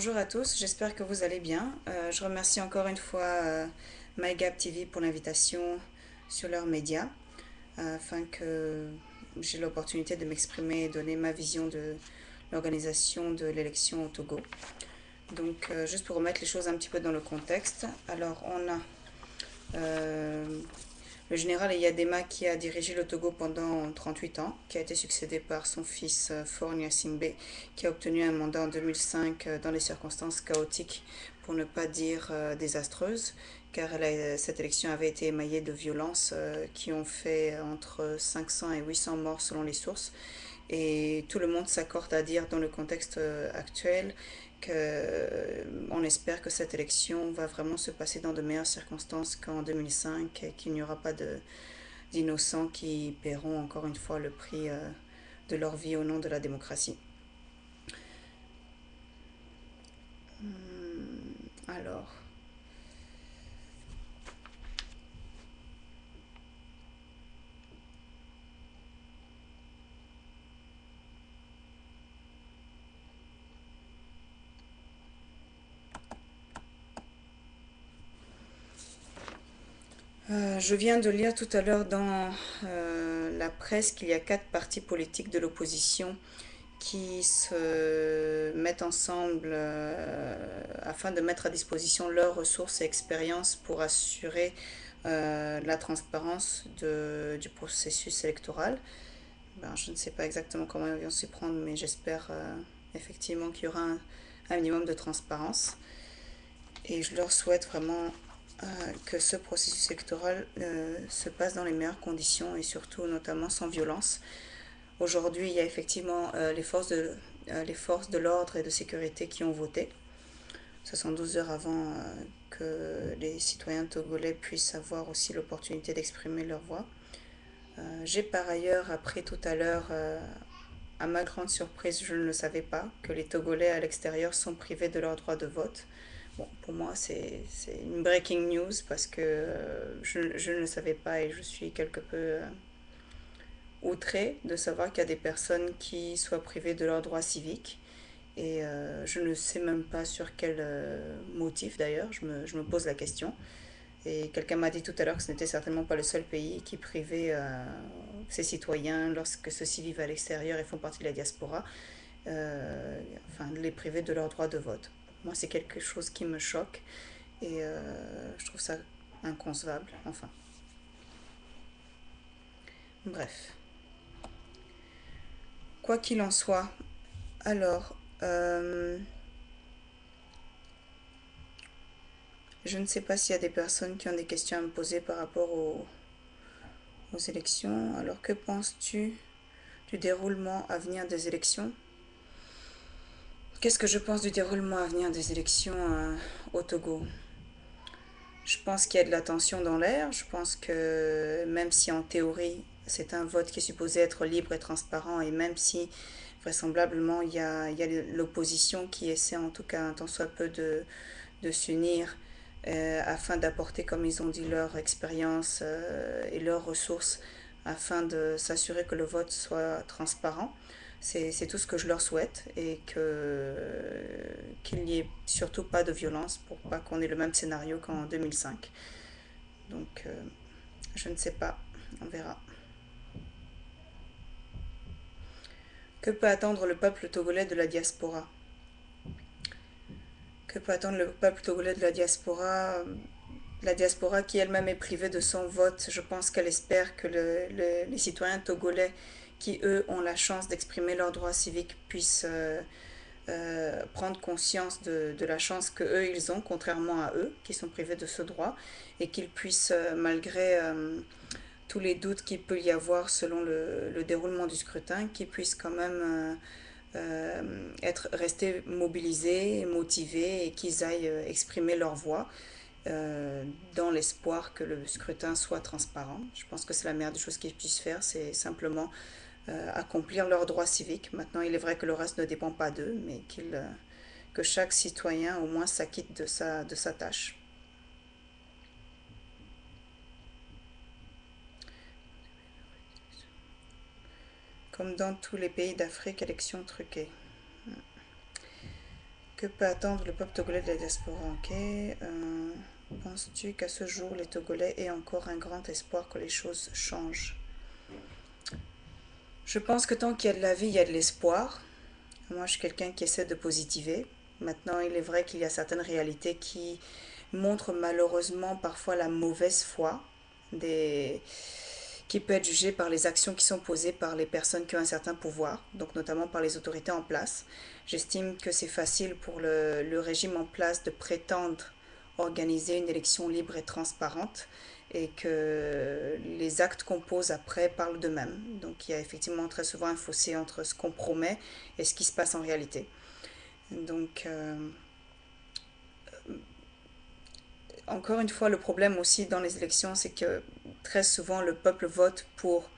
Bonjour à tous, j'espère que vous allez bien. Je remercie encore une fois MyGap TV pour l'invitation sur leurs médias afin que j'ai l'opportunité de m'exprimer et donner ma vision de l'organisation de l'élection au Togo. Donc, juste pour remettre les choses un petit peu dans le contexte, alors on a euh, le général Eyadema qui a dirigé le Togo pendant 38 ans, qui a été succédé par son fils Faure Gnassingbé, qui a obtenu un mandat en 2005 dans des circonstances chaotiques, pour ne pas dire désastreuses, car cette élection avait été émaillée de violences qui ont fait entre 500 et 800 morts selon les sources. Et tout le monde s'accorde à dire dans le contexte actuel qu'on espère que cette élection va vraiment se passer dans de meilleures circonstances qu'en 2005 et qu'il n'y aura pas d'innocents qui paieront encore une fois le prix de leur vie au nom de la démocratie. Alors, je viens de lire tout à l'heure dans la presse qu'il y a 4 partis politiques de l'opposition qui se mettent ensemble afin de mettre à disposition leurs ressources et expériences pour assurer la transparence du processus électoral. Ben, je ne sais pas exactement comment ils vont s'y prendre, mais j'espère effectivement qu'il y aura un minimum de transparence. Et je leur souhaite vraiment que ce processus électoral se passe dans les meilleures conditions et surtout notamment sans violence. Aujourd'hui, il y a effectivement les forces de l'ordre et de sécurité qui ont voté, 72 heures avant que les citoyens togolais puissent avoir aussi l'opportunité d'exprimer leur voix. J'ai par ailleurs appris tout à l'heure, à ma grande surprise, je ne le savais pas, que les Togolais à l'extérieur sont privés de leur droit de vote. Bon, pour moi, c'est une breaking news parce que je ne le savais pas et je suis quelque peu outrée de savoir qu'il y a des personnes qui soient privées de leurs droits civiques. Et je ne sais même pas sur quel motif d'ailleurs, je me pose la question. Et quelqu'un m'a dit tout à l'heure que ce n'était certainement pas le seul pays qui privait ses citoyens, lorsque ceux-ci vivent à l'extérieur et font partie de la diaspora, enfin de les priver de leur droit de vote. Moi, c'est quelque chose qui me choque et je trouve ça inconcevable. Enfin, bref. Quoi qu'il en soit, alors, je ne sais pas s'il y a des personnes qui ont des questions à me poser par rapport aux élections. Alors, que penses-tu du déroulement à venir des élections? Qu'est-ce que je pense du déroulement à venir des élections au Togo? Je pense qu'il y a de la tension dans l'air. Je pense que même si en théorie c'est un vote qui est supposé être libre et transparent, et même si vraisemblablement il y a l'opposition qui essaie en tout cas un tant soit peu de s'unir afin d'apporter, comme ils ont dit, leur expérience et leurs ressources afin de s'assurer que le vote soit transparent. C'est tout ce que je leur souhaite et qu'il n'y ait surtout pas de violence pour pas qu'on ait le même scénario qu'en 2005. Donc, je ne sais pas, on verra. Que peut attendre le peuple togolais de la diaspora? Que peut attendre le peuple togolais de la diaspora qui elle-même est privée de son vote? Je pense qu'elle espère que les citoyens togolais qui, eux, ont la chance d'exprimer leurs droits civiques puissent prendre conscience de la chance que eux ils ont, contrairement à eux, qui sont privés de ce droit, et qu'ils puissent, malgré tous les doutes qu'il peut y avoir selon le déroulement du scrutin, qu'ils puissent quand même être restés mobilisés, motivés et qu'ils aillent exprimer leur voix dans l'espoir que le scrutin soit transparent. Je pense que c'est la meilleure des choses qu'ils puissent faire, c'est simplement accomplir leurs droits civiques. Maintenant, il est vrai que le reste ne dépend pas d'eux, mais que chaque citoyen au moins s'acquitte de sa tâche. Comme dans tous les pays d'Afrique, élection truquée. Que peut attendre le peuple togolais de la diaspora? Ok. Penses-tu qu'à ce jour, les Togolais aient encore un grand espoir que les choses changent? Je pense que tant qu'il y a de la vie, il y a de l'espoir. Moi, je suis quelqu'un qui essaie de positiver. Maintenant, il est vrai qu'il y a certaines réalités qui montrent malheureusement parfois la mauvaise foi des qui peut être jugée par les actions qui sont posées par les personnes qui ont un certain pouvoir, donc notamment par les autorités en place. J'estime que c'est facile pour le régime en place de prétendre organiser une élection libre et transparente et que les actes qu'on pose après parlent d'eux-mêmes. Donc il y a effectivement très souvent un fossé entre ce qu'on promet et ce qui se passe en réalité. Donc encore une fois, le problème aussi dans les élections, c'est que très souvent le peuple vote pour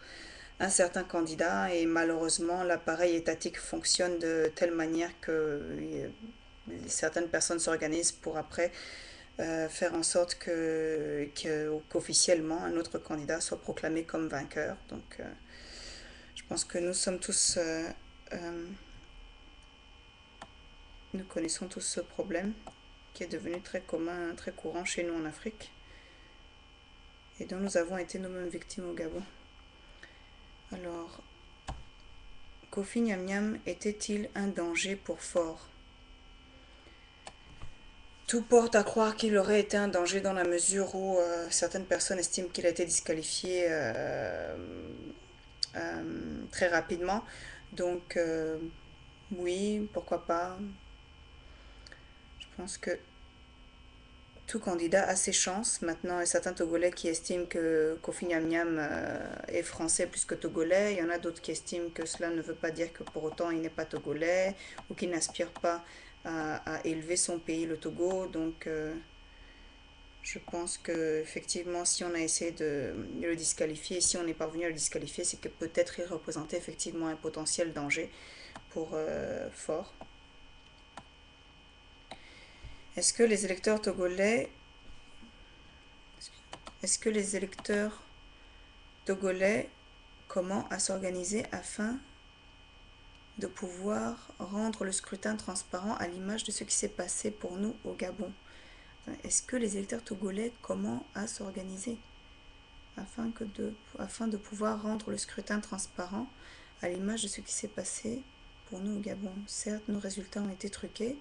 un certain candidat et malheureusement l'appareil étatique fonctionne de telle manière que certaines personnes s'organisent pour après faire en sorte qu'officiellement un autre candidat soit proclamé comme vainqueur. Donc je pense que nous sommes tous, nous connaissons tous ce problème qui est devenu très commun, très courant chez nous en Afrique et dont nous avons été nous-mêmes victimes au Gabon. Alors, Kofi Niam était-il un danger pour Fort? Tout porte à croire qu'il aurait été un danger dans la mesure où certaines personnes estiment qu'il a été disqualifié très rapidement. Donc, oui, pourquoi pas. Je pense que tout candidat a ses chances. Maintenant, il y a certains Togolais qui estiment que Kofi Niam est français plus que Togolais. Il y en a d'autres qui estiment que cela ne veut pas dire que pour autant il n'est pas Togolais ou qu'il n'aspire pas à élever son pays, le Togo. Donc, je pense que effectivement, si on a essayé de le disqualifier, si on n'est parvenu à le disqualifier, c'est que peut-être il représentait effectivement un potentiel danger pour Fort. Est-ce que les électeurs togolais Est-ce que les électeurs togolais comment à s'organiser afin de pouvoir rendre le scrutin transparent à l'image de ce qui s'est passé pour nous au Gabon? Est-ce que les électeurs togolais comment à s'organiser afin de pouvoir rendre le scrutin transparent à l'image de ce qui s'est passé pour nous au Gabon? Certes, nos résultats ont été truqués,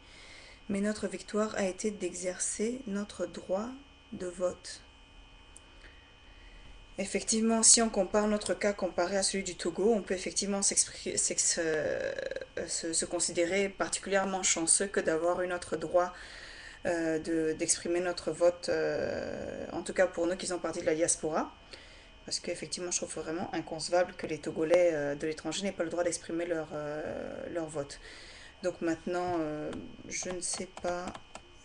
mais notre victoire a été d'exercer notre droit de vote. Effectivement, si on compare notre cas comparé à celui du Togo, on peut effectivement se considérer particulièrement chanceux que d'avoir eu notre droit d'exprimer notre vote, en tout cas pour nous qui sommes partis de la diaspora. Parce qu'effectivement, je trouve vraiment inconcevable que les Togolais de l'étranger n'aient pas le droit d'exprimer leur vote. Donc maintenant, je ne sais pas.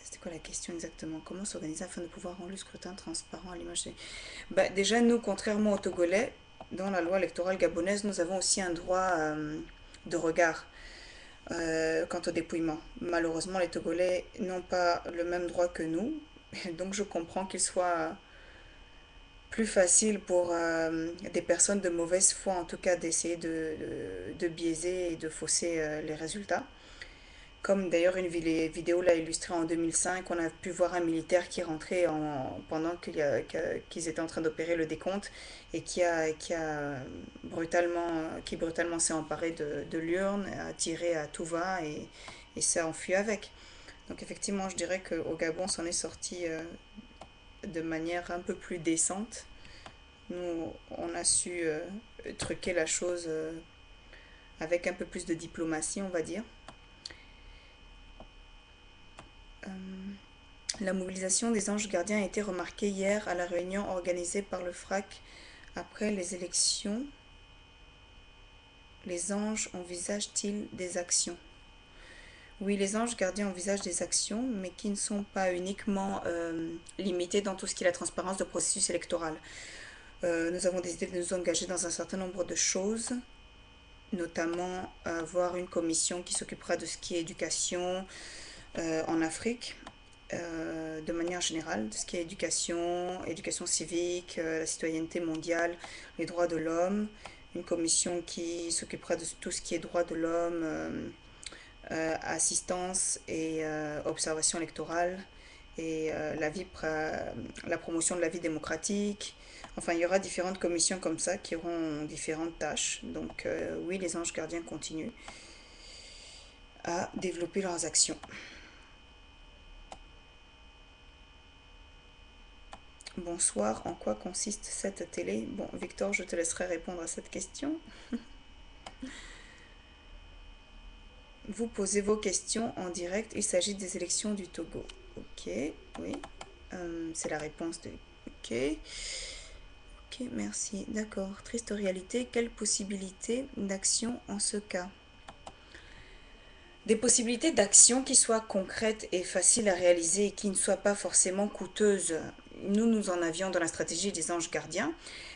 C'était quoi la question exactement? Comment s'organiser afin de pouvoir rendre le scrutin transparent à l'image des... Déjà, nous, contrairement aux Togolais, dans la loi électorale gabonaise, nous avons aussi un droit de regard quant au dépouillement. Malheureusement, les Togolais n'ont pas le même droit que nous. Donc je comprends qu'il soit plus facile pour des personnes de mauvaise foi, en tout cas, d'essayer de biaiser et de fausser les résultats. Comme d'ailleurs une vidéo l'a illustré en 2005, on a pu voir un militaire qui rentrait pendant qu'ils étaient en train d'opérer le décompte et qui brutalement s'est emparé de l'urne, a tiré à tout va et s'est enfui avec. Donc effectivement, je dirais qu'au Gabon, on s'en est sorti de manière un peu plus décente. Nous, on a su truquer la chose avec un peu plus de diplomatie, on va dire. La mobilisation des anges gardiens a été remarquée hier à la réunion organisée par le FRAC après les élections. Les anges envisagent-ils des actions? Oui, les anges gardiens envisagent des actions, mais qui ne sont pas uniquement limitées dans tout ce qui est la transparence du processus électoral. Nous avons décidé de nous engager dans un certain nombre de choses, notamment avoir une commission qui s'occupera de ce qui est éducation en Afrique, de manière générale, de ce qui est éducation civique, la citoyenneté mondiale, les droits de l'homme, une commission qui s'occupera de tout ce qui est droits de l'homme, assistance et observation électorale et la promotion de la vie démocratique. Enfin, il y aura différentes commissions comme ça qui auront différentes tâches. Donc oui, les anges gardiens continuent à développer leurs actions. Bonsoir, en quoi consiste cette télé? Bon, Victor, je te laisserai répondre à cette question. Vous posez vos questions en direct, il s'agit des élections du Togo. Ok, oui, c'est la réponse de... Ok, ok, merci, d'accord. Triste réalité, quelle possibilité d'action en ce cas? Des possibilités d'action qui soient concrètes et faciles à réaliser et qui ne soient pas forcément coûteuses. Nous en avions dans la stratégie des anges gardiens,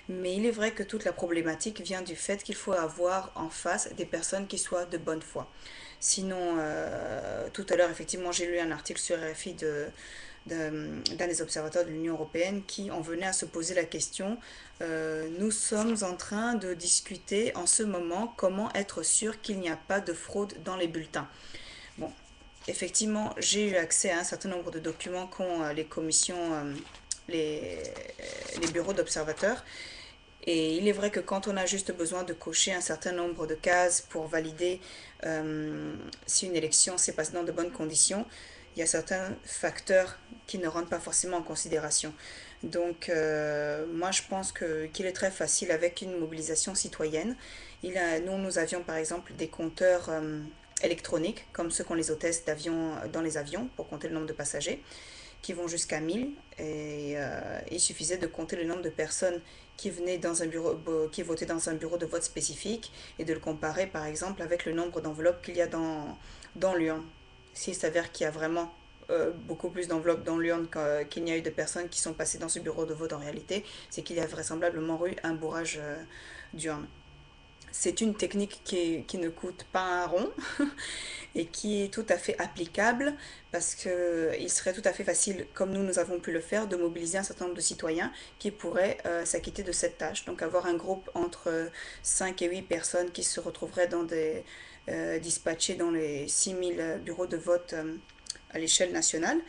mais il est vrai que toute la problématique vient du fait qu'il faut avoir en face des personnes qui soient de bonne foi. Sinon, tout à l'heure, effectivement, j'ai lu un article sur RFI d'un des observateurs de l'Union européenne qui en venait à se poser la question, nous sommes en train de discuter en ce moment comment être sûr qu'il n'y a pas de fraude dans les bulletins. Bon, effectivement, j'ai eu accès à un certain nombre de documents qu'ont les commissions, les, les bureaux d'observateurs. Et il est vrai que quand on a juste besoin de cocher un certain nombre de cases pour valider si une élection s'est passée dans de bonnes conditions, il y a certains facteurs qui ne rentrent pas forcément en considération. Donc, moi, je pense qu'il est très facile avec une mobilisation citoyenne. Nous avions par exemple des compteurs électroniques, comme ceux qu'ont les hôtesses d'avion dans les avions pour compter le nombre de passagers, qui vont jusqu'à 1000. Et il suffisait de compter le nombre de personnes qui venaient dans un bureau, qui votaient dans un bureau de vote spécifique et de le comparer par exemple avec le nombre d'enveloppes qu'il y a dans l'urne. S'il s'avère qu'il y a vraiment beaucoup plus d'enveloppes dans l'urne qu'il n'y a eu de personnes qui sont passées dans ce bureau de vote en réalité, c'est qu'il y a vraisemblablement eu un bourrage d'urne. C'est une technique qui ne coûte pas un rond et qui est tout à fait applicable parce qu'il serait tout à fait facile, comme nous avons pu le faire, de mobiliser un certain nombre de citoyens qui pourraient s'acquitter de cette tâche. Donc avoir un groupe entre 5 et 8 personnes qui se retrouveraient dispatchés dans les 6000 bureaux de vote à l'échelle nationale,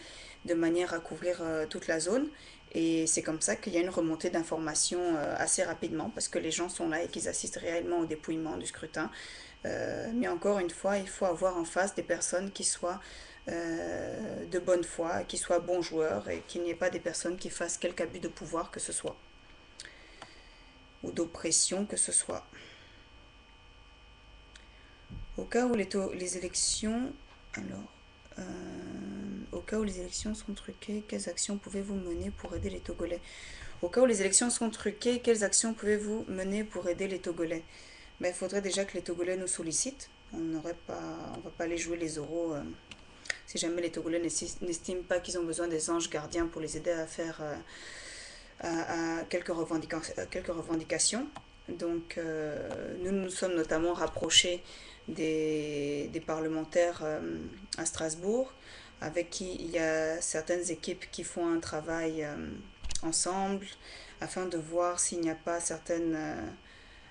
de manière à couvrir toute la zone. Et c'est comme ça qu'il y a une remontée d'informations assez rapidement, parce que les gens sont là et qu'ils assistent réellement au dépouillement du scrutin. Mais encore une fois, il faut avoir en face des personnes qui soient de bonne foi, qui soient bons joueurs, et qu'il n'y ait pas des personnes qui fassent quelque abus de pouvoir que ce soit, ou d'oppression que ce soit. Au cas où les élections... Alors... au cas où les élections sont truquées, quelles actions pouvez-vous mener pour aider les Togolais? Au cas où les élections sont truquées, quelles actions pouvez-vous mener pour aider les Togolais? Ben, il faudrait déjà que les Togolais nous sollicitent. On ne va pas aller jouer les oraux si jamais les Togolais n'estiment pas qu'ils ont besoin des anges gardiens pour les aider à faire à quelques revendications. Donc nous nous sommes notamment rapprochés des parlementaires à Strasbourg, avec qui il y a certaines équipes qui font un travail ensemble afin de voir s'il n'y a pas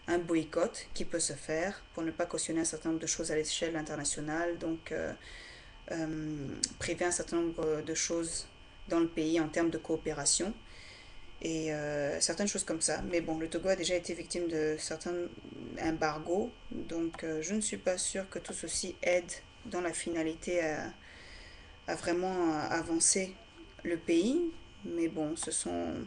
un boycott qui peut se faire pour ne pas cautionner un certain nombre de choses à l'échelle internationale, donc priver un certain nombre de choses dans le pays en termes de coopération et certaines choses comme ça. Mais bon, le Togo a déjà été victime de certains embargos, donc je ne suis pas sûre que tout ceci aide dans la finalité à vraiment avancer le pays. Mais bon, ce sont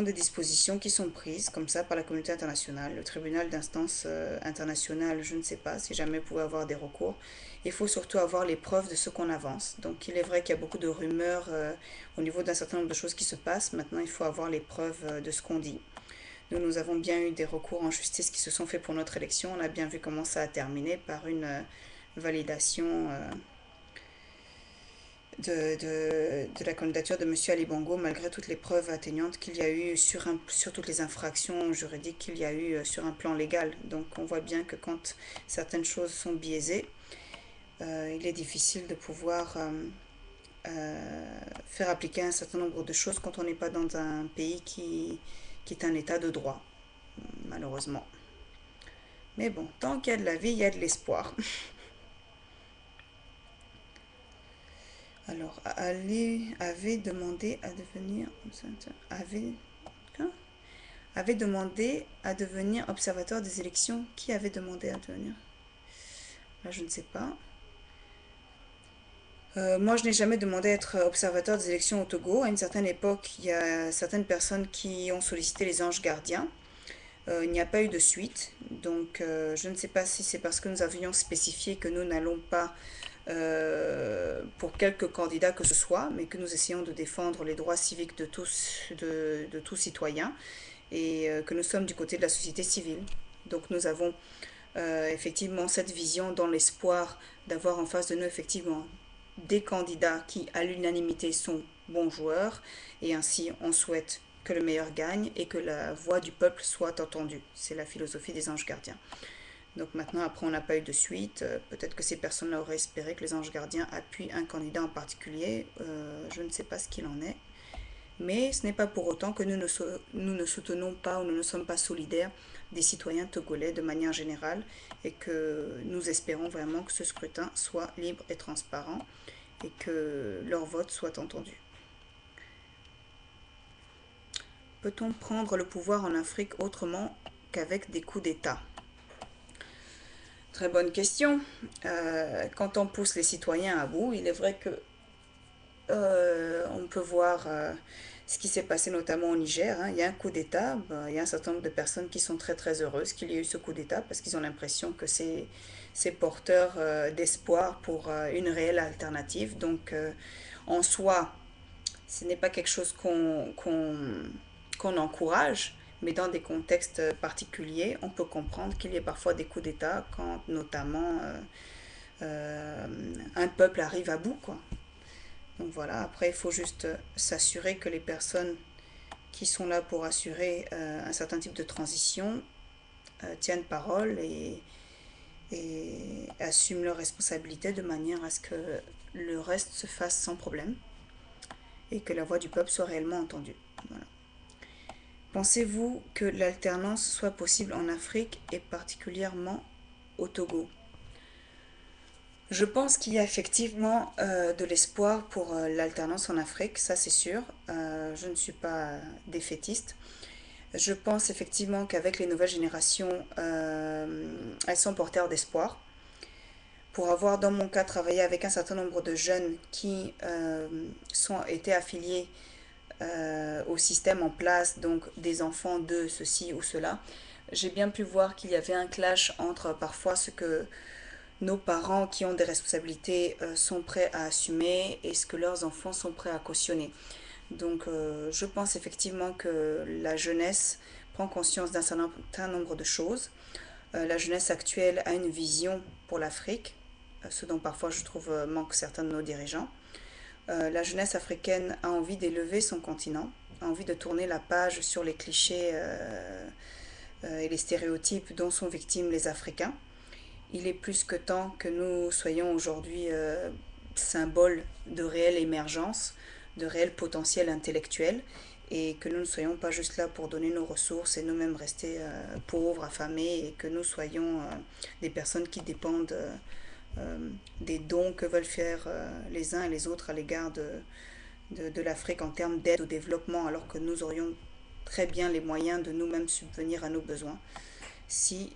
des dispositions qui sont prises comme ça par la communauté internationale. Le tribunal d'instance international, je ne sais pas si jamais pouvait avoir des recours. Il faut surtout avoir les preuves de ce qu'on avance. Donc il est vrai qu'il y a beaucoup de rumeurs au niveau d'un certain nombre de choses qui se passent. Maintenant, il faut avoir les preuves de ce qu'on dit. Nous avons bien eu des recours en justice qui se sont faits pour notre élection. On a bien vu comment ça a terminé par une validation de la candidature de M. Ali Bongo, malgré toutes les preuves atteignantes qu'il y a eu sur toutes les infractions juridiques qu'il y a eu sur un plan légal. Donc on voit bien que quand certaines choses sont biaisées, il est difficile de pouvoir faire appliquer un certain nombre de choses quand on n'est pas dans un pays qui est un état de droit, malheureusement. Mais bon, tant qu'il y a de la vie, il y a de l'espoir. Alors, Ali avait demandé à devenir... Avait, hein, avait demandé à devenir observateur des élections. Qui avait demandé à devenir? Là, je ne sais pas. Moi, je n'ai jamais demandé à être observateur des élections au Togo. À une certaine époque, il y a certaines personnes qui ont sollicité les anges gardiens. Il n'y a pas eu de suite. Donc, je ne sais pas si c'est parce que nous avions spécifié que nous n'allons pas pour quelques candidats que ce soit, mais que nous essayons de défendre les droits civiques de tous citoyens et que nous sommes du côté de la société civile. Donc, nous avons effectivement cette vision dans l'espoir d'avoir en face de nous effectivement des candidats qui à l'unanimité sont bons joueurs et ainsi on souhaite que le meilleur gagne et que la voix du peuple soit entendue. C'est la philosophie des anges gardiens. Donc maintenant, après, on n'a pas eu de suite. Peut-être que ces personnes-là auraient espéré que les anges gardiens appuient un candidat en particulier. Je ne sais pas ce qu'il en est. Mais ce n'est pas pour autant que nous ne soutenons pas ou nous ne sommes pas solidaires des citoyens togolais de manière générale et que nous espérons vraiment que ce scrutin soit libre et transparent et que leur vote soit entendu. Peut-on prendre le pouvoir en Afrique autrement qu'avec des coups d'État? Très bonne question. Quand on pousse les citoyens à bout, il est vrai que on peut voir ce qui s'est passé notamment au Niger, hein. Il y a un coup d'État, il y a un certain nombre de personnes qui sont très très heureuses qu'il y ait eu ce coup d'État parce qu'ils ont l'impression que c'est porteur d'espoir pour une réelle alternative. Donc en soi, ce n'est pas quelque chose qu'on encourage, mais dans des contextes particuliers, on peut comprendre qu'il y ait parfois des coups d'État quand notamment un peuple arrive à bout, quoi. Donc voilà, après il faut juste s'assurer que les personnes qui sont là pour assurer un certain type de transition tiennent parole et assument leurs responsabilités de manière à ce que le reste se fasse sans problème et que la voix du peuple soit réellement entendue. Voilà. Pensez-vous que l'alternance soit possible en Afrique et particulièrement au Togo? Je pense qu'il y a effectivement de l'espoir pour l'alternance en Afrique, ça c'est sûr. Je ne suis pas défaitiste. Je pense effectivement qu'avec les nouvelles générations, elles sont porteurs d'espoir. Pour avoir dans mon cas travaillé avec un certain nombre de jeunes qui étaient affiliés au système en place, donc des enfants de ceci ou cela, j'ai bien pu voir qu'il y avait un clash entre parfois ce que nos parents qui ont des responsabilités sont prêts à assumer et ce que leurs enfants sont prêts à cautionner. Donc je pense effectivement que la jeunesse prend conscience d'un certain nombre de choses. La jeunesse actuelle a une vision pour l'Afrique, ce dont parfois je trouve manque certains de nos dirigeants. La jeunesse africaine a envie d'élever son continent, a envie de tourner la page sur les clichés et les stéréotypes dont sont victimes les Africains. Il est plus que temps que nous soyons aujourd'hui symboles de réelle émergence, de réel potentiel intellectuel, et que nous ne soyons pas juste là pour donner nos ressources et nous-mêmes rester pauvres, affamés, et que nous soyons des personnes qui dépendent des dons que veulent faire les uns et les autres à l'égard de l'Afrique en termes d'aide au développement, alors que nous aurions très bien les moyens de nous-mêmes subvenir à nos besoins si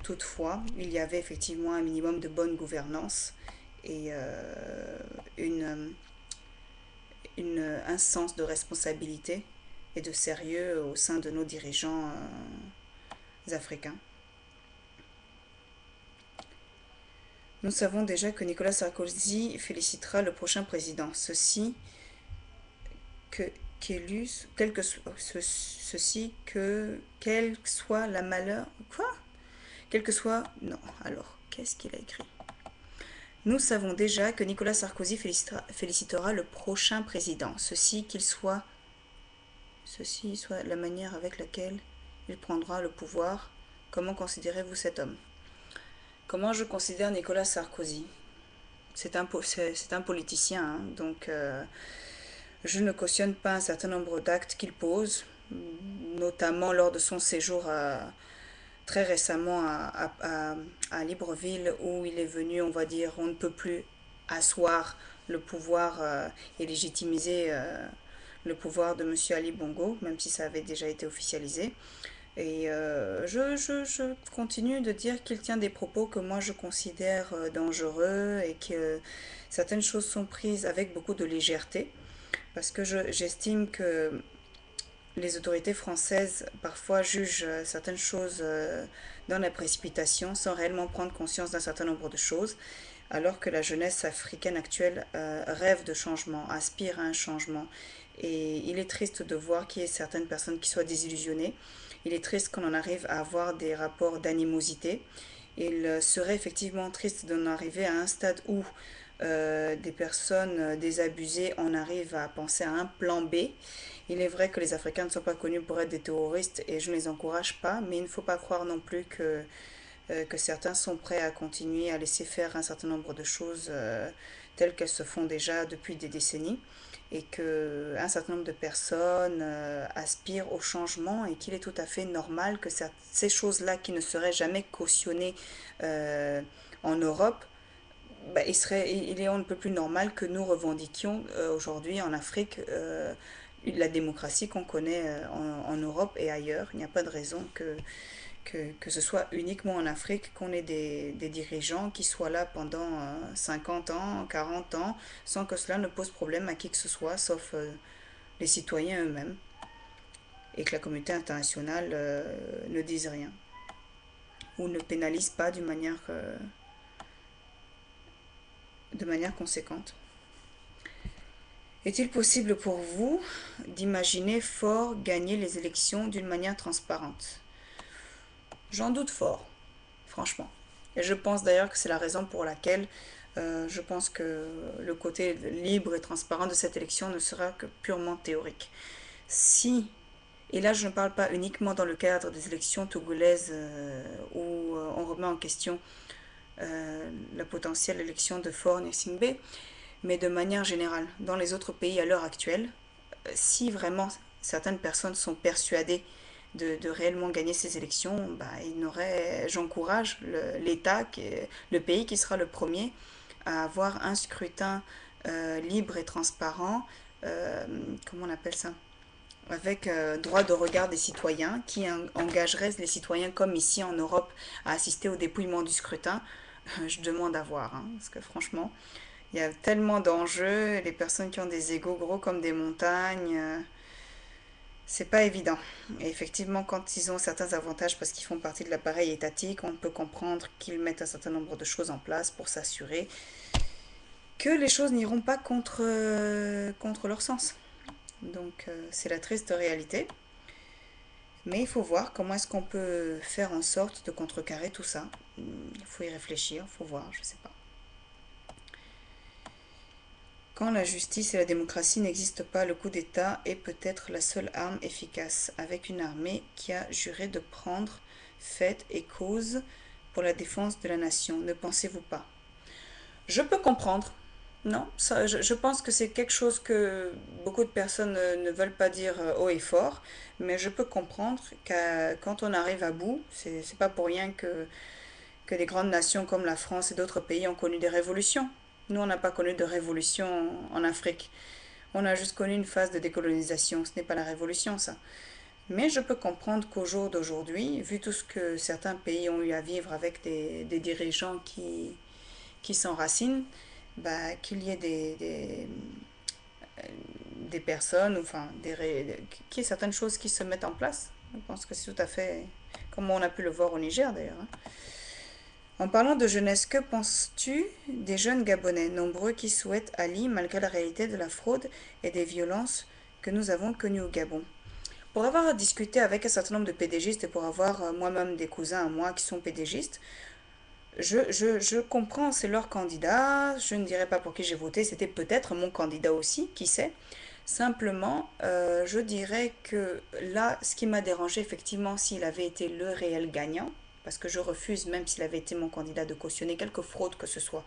toutefois il y avait effectivement un minimum de bonne gouvernance et un sens de responsabilité et de sérieux au sein de nos dirigeants africains. Nous savons déjà que Nicolas Sarkozy félicitera le prochain président. Ceci quel soit la malheur... Quoi? Quel que soit... Non, alors, qu'est-ce qu'il a écrit? Nous savons déjà que Nicolas Sarkozy félicitera le prochain président. Ceci soit la manière avec laquelle il prendra le pouvoir. Comment considérez-vous cet homme? Comment je considère Nicolas Sarkozy? C'est un politicien, hein, donc je ne cautionne pas un certain nombre d'actes qu'il pose, notamment lors de son séjour très récemment à Libreville, où il est venu, on va dire, on ne peut plus asseoir le pouvoir et légitimiser le pouvoir de M. Ali Bongo, même si ça avait déjà été officialisé. Et je continue de dire qu'il tient des propos que moi je considère dangereux et que certaines choses sont prises avec beaucoup de légèreté parce que j'estime que les autorités françaises parfois jugent certaines choses dans la précipitation sans réellement prendre conscience d'un certain nombre de choses, alors que la jeunesse africaine actuelle rêve de changement, aspire à un changement. Et il est triste de voir qu'il y ait certaines personnes qui soient désillusionnées. Il est triste qu'on en arrive à avoir des rapports d'animosité. Il serait effectivement triste d'en arriver à un stade où des personnes désabusées en arrivent à penser à un plan B. Il est vrai que les Africains ne sont pas connus pour être des terroristes et je ne les encourage pas, mais il ne faut pas croire non plus que certains sont prêts à continuer à laisser faire un certain nombre de choses telles qu'elles se font déjà depuis des décennies et qu'un certain nombre de personnes aspirent au changement et qu'il est tout à fait normal que ces choses-là qui ne seraient jamais cautionnées en Europe, bah, il est on ne peut plus normal que nous revendiquions aujourd'hui en Afrique la démocratie qu'on connaît en Europe et ailleurs. Il n'y a pas de raison que ce soit uniquement en Afrique qu'on ait des dirigeants qui soient là pendant 50 ans, 40 ans, sans que cela ne pose problème à qui que ce soit, sauf les citoyens eux-mêmes, et que la communauté internationale ne dise rien, ou ne pénalise pas de manière conséquente. Est-il possible pour vous d'imaginer Faure gagner les élections d'une manière transparente? J'en doute fort, franchement. Et je pense d'ailleurs que c'est la raison pour laquelle je pense que le côté libre et transparent de cette élection ne sera que purement théorique. Si, et là je ne parle pas uniquement dans le cadre des élections togolaises où on remet en question la potentielle élection de Faure Gnassingbé, mais de manière générale, dans les autres pays à l'heure actuelle, si vraiment certaines personnes sont persuadées de réellement gagner ces élections, bah, j'encourage l'État, le pays qui sera le premier à avoir un scrutin libre et transparent, comment on appelle ça, avec droit de regard des citoyens, qui engagerait les citoyens comme ici en Europe à assister au dépouillement du scrutin. Je demande à voir, hein, parce que franchement, il y a tellement d'enjeux, les personnes qui ont des égos gros comme des montagnes, c'est pas évident. Et effectivement, quand ils ont certains avantages parce qu'ils font partie de l'appareil étatique, on peut comprendre qu'ils mettent un certain nombre de choses en place pour s'assurer que les choses n'iront pas contre leur sens. Donc c'est la triste réalité. Mais il faut voir comment est-ce qu'on peut faire en sorte de contrecarrer tout ça. Il faut y réfléchir, il faut voir, je sais pas. Quand la justice et la démocratie n'existent pas, le coup d'État est peut-être la seule arme efficace, avec une armée qui a juré de prendre fait et cause pour la défense de la nation. Ne pensez-vous pas? Je peux comprendre. Non, ça, je pense que c'est quelque chose que beaucoup de personnes ne veulent pas dire haut et fort, mais je peux comprendre que quand on arrive à bout, c'est pas pour rien que des grandes nations comme la France et d'autres pays ont connu des révolutions. Nous, on n'a pas connu de révolution en Afrique. On a juste connu une phase de décolonisation. Ce n'est pas la révolution, ça. Mais je peux comprendre qu'au jour d'aujourd'hui, vu tout ce que certains pays ont eu à vivre avec des dirigeants qui s'enracinent, bah, qu'il y ait des personnes, enfin, qu'il y ait certaines choses qui se mettent en place. Je pense que c'est tout à fait comme on a pu le voir au Niger d'ailleurs, hein. En parlant de jeunesse, que penses-tu des jeunes Gabonais, nombreux qui souhaitent Ali malgré la réalité de la fraude et des violences que nous avons connues au Gabon? Pour avoir discuté avec un certain nombre de PDGistes et pour avoir moi-même des cousins à moi qui sont PDGistes, je comprends, c'est leur candidat, je ne dirais pas pour qui j'ai voté, c'était peut-être mon candidat aussi, qui sait. Simplement, je dirais que là, ce qui m'a dérangé, effectivement, s'il avait été le réel gagnant, parce que je refuse, même s'il avait été mon candidat, de cautionner quelque fraude que ce soit.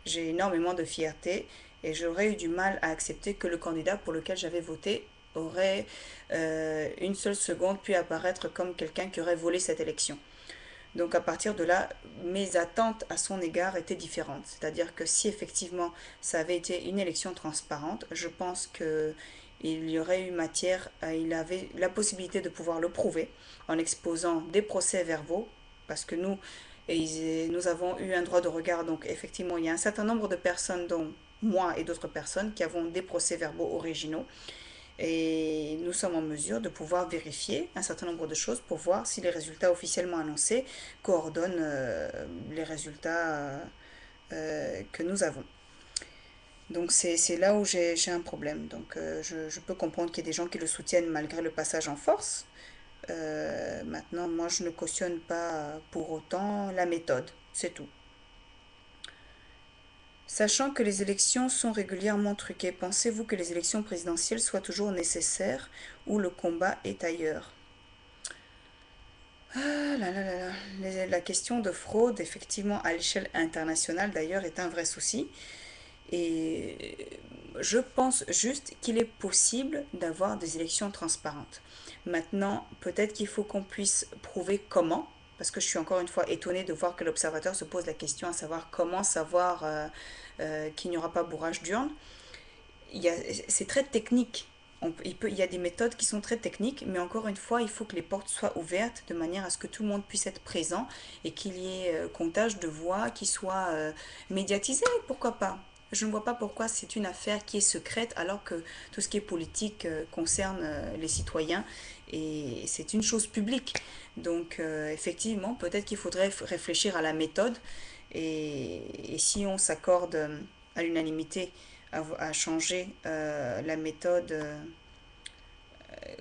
J'ai énormément de fierté et j'aurais eu du mal à accepter que le candidat pour lequel j'avais voté aurait une seule seconde pu apparaître comme quelqu'un qui aurait volé cette élection. Donc à partir de là, mes attentes à son égard étaient différentes. C'est-à-dire que si effectivement ça avait été une élection transparente, je pense que il y aurait eu matière, il avait la possibilité de pouvoir le prouver en exposant des procès-verbaux, parce que nous avons eu un droit de regard, donc effectivement il y a un certain nombre de personnes, dont moi et d'autres personnes, qui avons des procès-verbaux originaux, et nous sommes en mesure de pouvoir vérifier un certain nombre de choses pour voir si les résultats officiellement annoncés coordonnent les résultats que nous avons. Donc c'est là où j'ai un problème. Donc je peux comprendre qu'il y ait des gens qui le soutiennent malgré le passage en force. Maintenant, moi, je ne cautionne pas pour autant la méthode. C'est tout. Sachant que les élections sont régulièrement truquées, pensez-vous que les élections présidentielles soient toujours nécessaires ou le combat est ailleurs? Ah là là là là. La question de fraude, effectivement, à l'échelle internationale d'ailleurs, est un vrai souci. Et je pense juste qu'il est possible d'avoir des élections transparentes. Maintenant, peut-être qu'il faut qu'on puisse prouver comment, parce que je suis encore une fois étonnée de voir que l'observateur se pose la question à savoir comment savoir qu'il n'y aura pas bourrage d'urne. C'est très technique. Il y a des méthodes qui sont très techniques, mais encore une fois, il faut que les portes soient ouvertes de manière à ce que tout le monde puisse être présent et qu'il y ait comptage de voix qui soit médiatisé, pourquoi pas. Je ne vois pas pourquoi c'est une affaire qui est secrète alors que tout ce qui est politique concerne les citoyens et c'est une chose publique. Donc effectivement, peut-être qu'il faudrait réfléchir à la méthode et si on s'accorde à l'unanimité à changer la méthode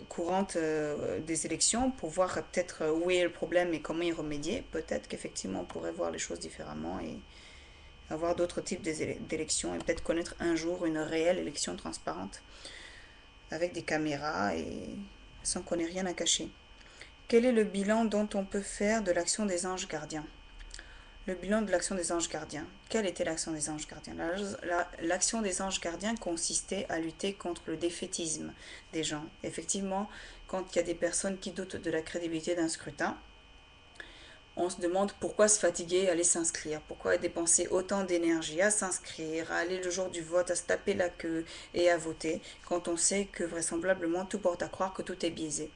courante des élections pour voir peut-être où est le problème et comment y remédier. Peut-être qu'effectivement on pourrait voir les choses différemment et avoir d'autres types d'élections et peut-être connaître un jour une réelle élection transparente avec des caméras et sans qu'on ait rien à cacher. Quel est le bilan dont on peut faire de l'action des anges gardiens? Le bilan de l'action des anges gardiens. Quelle était l'action des anges gardiens? L'action des anges gardiens consistait à lutter contre le défaitisme des gens. Effectivement, quand il y a des personnes qui doutent de la crédibilité d'un scrutin, on se demande pourquoi se fatiguer à aller s'inscrire, pourquoi dépenser autant d'énergie à s'inscrire, à aller le jour du vote, à se taper la queue et à voter, quand on sait que vraisemblablement tout porte à croire que tout est biaisé.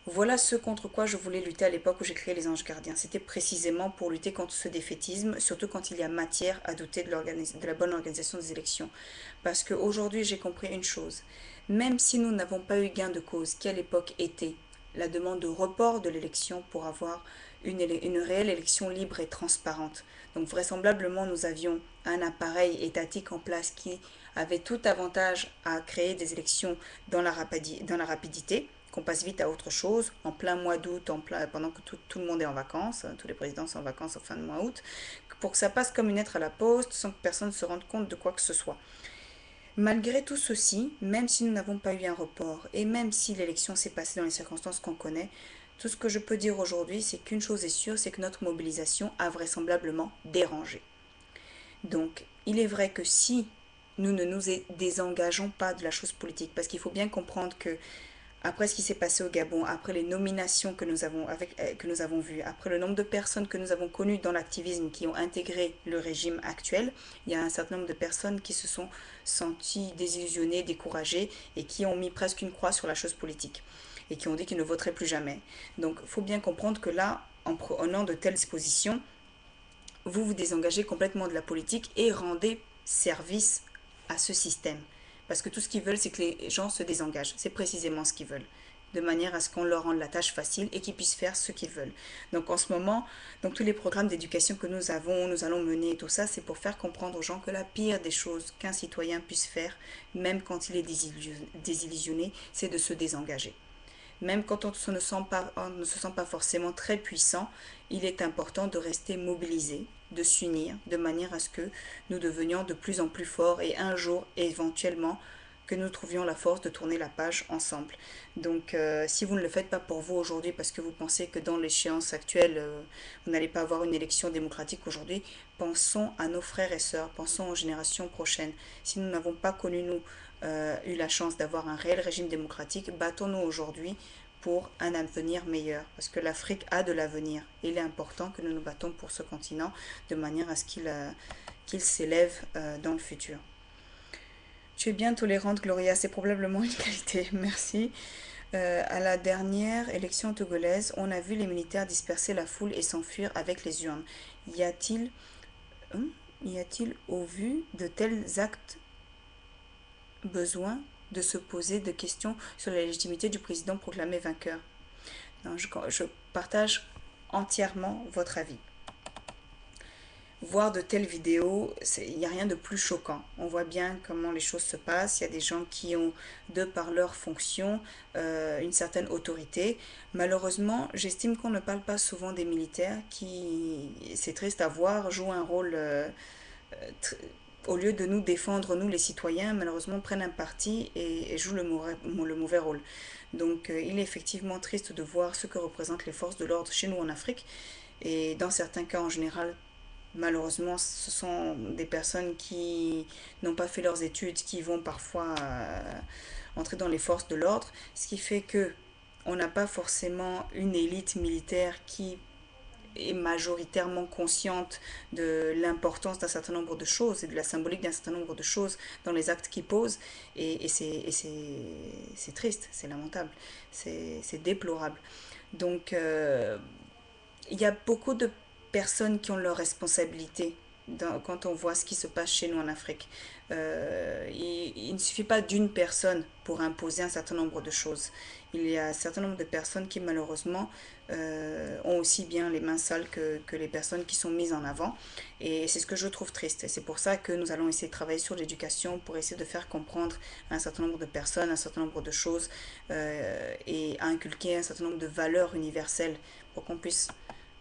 Voilà ce contre quoi je voulais lutter à l'époque où j'ai créé les Anges Gardiens. C'était précisément pour lutter contre ce défaitisme, surtout quand il y a matière à douter de la bonne organisation des élections. Parce qu'aujourd'hui, j'ai compris une chose. Même si nous n'avons pas eu gain de cause, qui à l'époque était la demande de report de l'élection pour avoir une réelle élection libre et transparente. Donc vraisemblablement, nous avions un appareil étatique en place qui avait tout avantage à créer des élections dans la rapidité, qu'on passe vite à autre chose, en plein mois d'août, pendant que tout le monde est en vacances, tous les présidents sont en vacances en fin de mois août, pour que ça passe comme une lettre à la poste sans que personne ne se rende compte de quoi que ce soit. Malgré tout ceci, même si nous n'avons pas eu un report et même si l'élection s'est passée dans les circonstances qu'on connaît, tout ce que je peux dire aujourd'hui, c'est qu'une chose est sûre, c'est que notre mobilisation a vraisemblablement dérangé. Donc, il est vrai que si nous ne nous désengageons pas de la chose politique, parce qu'il faut bien comprendre que après ce qui s'est passé au Gabon, après les nominations que nous avons vues, après le nombre de personnes que nous avons connues dans l'activisme qui ont intégré le régime actuel, il y a un certain nombre de personnes qui se sont senties désillusionnées, découragées et qui ont mis presque une croix sur la chose politique et qui ont dit qu'ils ne voteraient plus jamais. Donc il faut bien comprendre que là, en prenant de telles dispositions, vous vous désengagez complètement de la politique et rendez service à ce système. Parce que tout ce qu'ils veulent, c'est que les gens se désengagent. C'est précisément ce qu'ils veulent. De manière à ce qu'on leur rende la tâche facile et qu'ils puissent faire ce qu'ils veulent. Donc en ce moment, donc tous les programmes d'éducation que nous allons mener, tout ça, c'est pour faire comprendre aux gens que la pire des choses qu'un citoyen puisse faire, même quand il est désillusionné, c'est de se désengager. Même quand on ne se sent pas forcément très puissant, il est important de rester mobilisé, de s'unir, de manière à ce que nous devenions de plus en plus forts et un jour, éventuellement, que nous trouvions la force de tourner la page ensemble. Donc si vous ne le faites pas pour vous aujourd'hui parce que vous pensez que dans l'échéance actuelle, vous n'allez pas avoir une élection démocratique aujourd'hui, pensons à nos frères et sœurs, pensons aux générations prochaines. Si nous n'avons pas connu, nous, eu la chance d'avoir un réel régime démocratique, battons-nous aujourd'hui pour un avenir meilleur, parce que l'Afrique a de l'avenir. Il est important que nous nous battons pour ce continent de manière à ce qu'il s'élève dans le futur. Tu es bien tolérante, Gloria, c'est probablement une qualité, merci. À la dernière élection togolaise, on a vu les militaires disperser la foule et s'enfuir avec les urnes. Y a-t-il, au vu de tels actes, besoin de se poser des questions sur la légitimité du président proclamé vainqueur? Non, je partage entièrement votre avis. Voir de telles vidéos, il n'y a rien de plus choquant. On voit bien comment les choses se passent. Il y a des gens qui ont, de par leur fonction, une certaine autorité. Malheureusement, j'estime qu'on ne parle pas souvent des militaires qui, c'est triste à voir, jouent un rôle, au lieu de nous défendre, nous les citoyens, malheureusement prennent un parti et jouent le mauvais rôle. Donc il est effectivement triste de voir ce que représentent les forces de l'ordre chez nous en Afrique. Et dans certains cas, en général, malheureusement, ce sont des personnes qui n'ont pas fait leurs études, qui vont parfois entrer dans les forces de l'ordre, ce qui fait que on n'a pas forcément une élite militaire qui est majoritairement consciente de l'importance d'un certain nombre de choses et de la symbolique d'un certain nombre de choses dans les actes qu'ils posent. Et c'est triste, c'est lamentable, c'est déplorable. Donc, il y a beaucoup de personnes qui ont leurs responsabilités quand on voit ce qui se passe chez nous en Afrique. Il ne suffit pas d'une personne pour imposer un certain nombre de choses. Il y a un certain nombre de personnes qui malheureusement ont aussi bien les mains sales que les personnes qui sont mises en avant. Et c'est ce que je trouve triste. Et c'est pour ça que nous allons essayer de travailler sur l'éducation pour essayer de faire comprendre à un certain nombre de personnes, un certain nombre de choses et inculquer un certain nombre de valeurs universelles pour qu'on puisse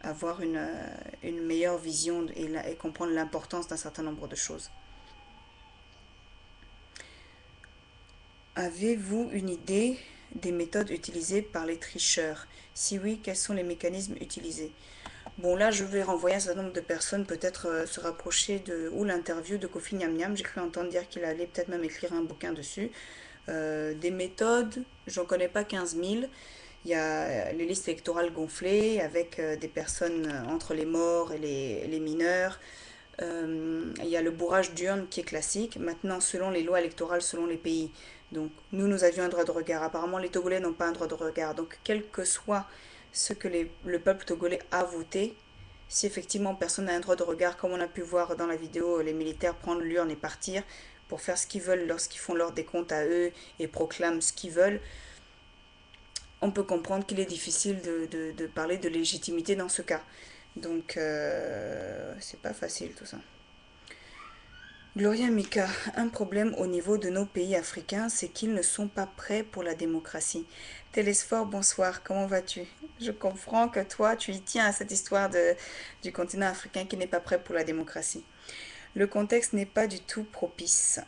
avoir une meilleure vision et comprendre l'importance d'un certain nombre de choses. Avez-vous une idée des méthodes utilisées par les tricheurs? Si oui, quels sont les mécanismes utilisés? Bon, là, je vais renvoyer un certain nombre de personnes peut-être se rapprocher de ou l'interview de Kofi Niam Niam. J'ai cru entendre dire qu'il allait peut-être même écrire un bouquin dessus. Des méthodes, j'en connais pas 15 000. Il y a les listes électorales gonflées avec des personnes entre les morts et les mineurs. Il y a le bourrage d'urnes qui est classique. Maintenant, selon les lois électorales, selon les pays. Donc, nous avions un droit de regard. Apparemment, les Togolais n'ont pas un droit de regard. Donc, quel que soit ce que le peuple togolais a voté, si effectivement personne n'a un droit de regard, comme on a pu voir dans la vidéo, les militaires prendre l'urne et partir pour faire ce qu'ils veulent lorsqu'ils font leur décompte à eux et proclament ce qu'ils veulent, on peut comprendre qu'il est difficile de parler de légitimité dans ce cas. Donc, c'est pas facile tout ça. Gloria Mika, un problème au niveau de nos pays africains, c'est qu'ils ne sont pas prêts pour la démocratie. Télésphore, bonsoir, comment vas-tu? Je comprends que toi, tu y tiens à cette histoire du continent africain qui n'est pas prêt pour la démocratie. Le contexte n'est pas du tout propice.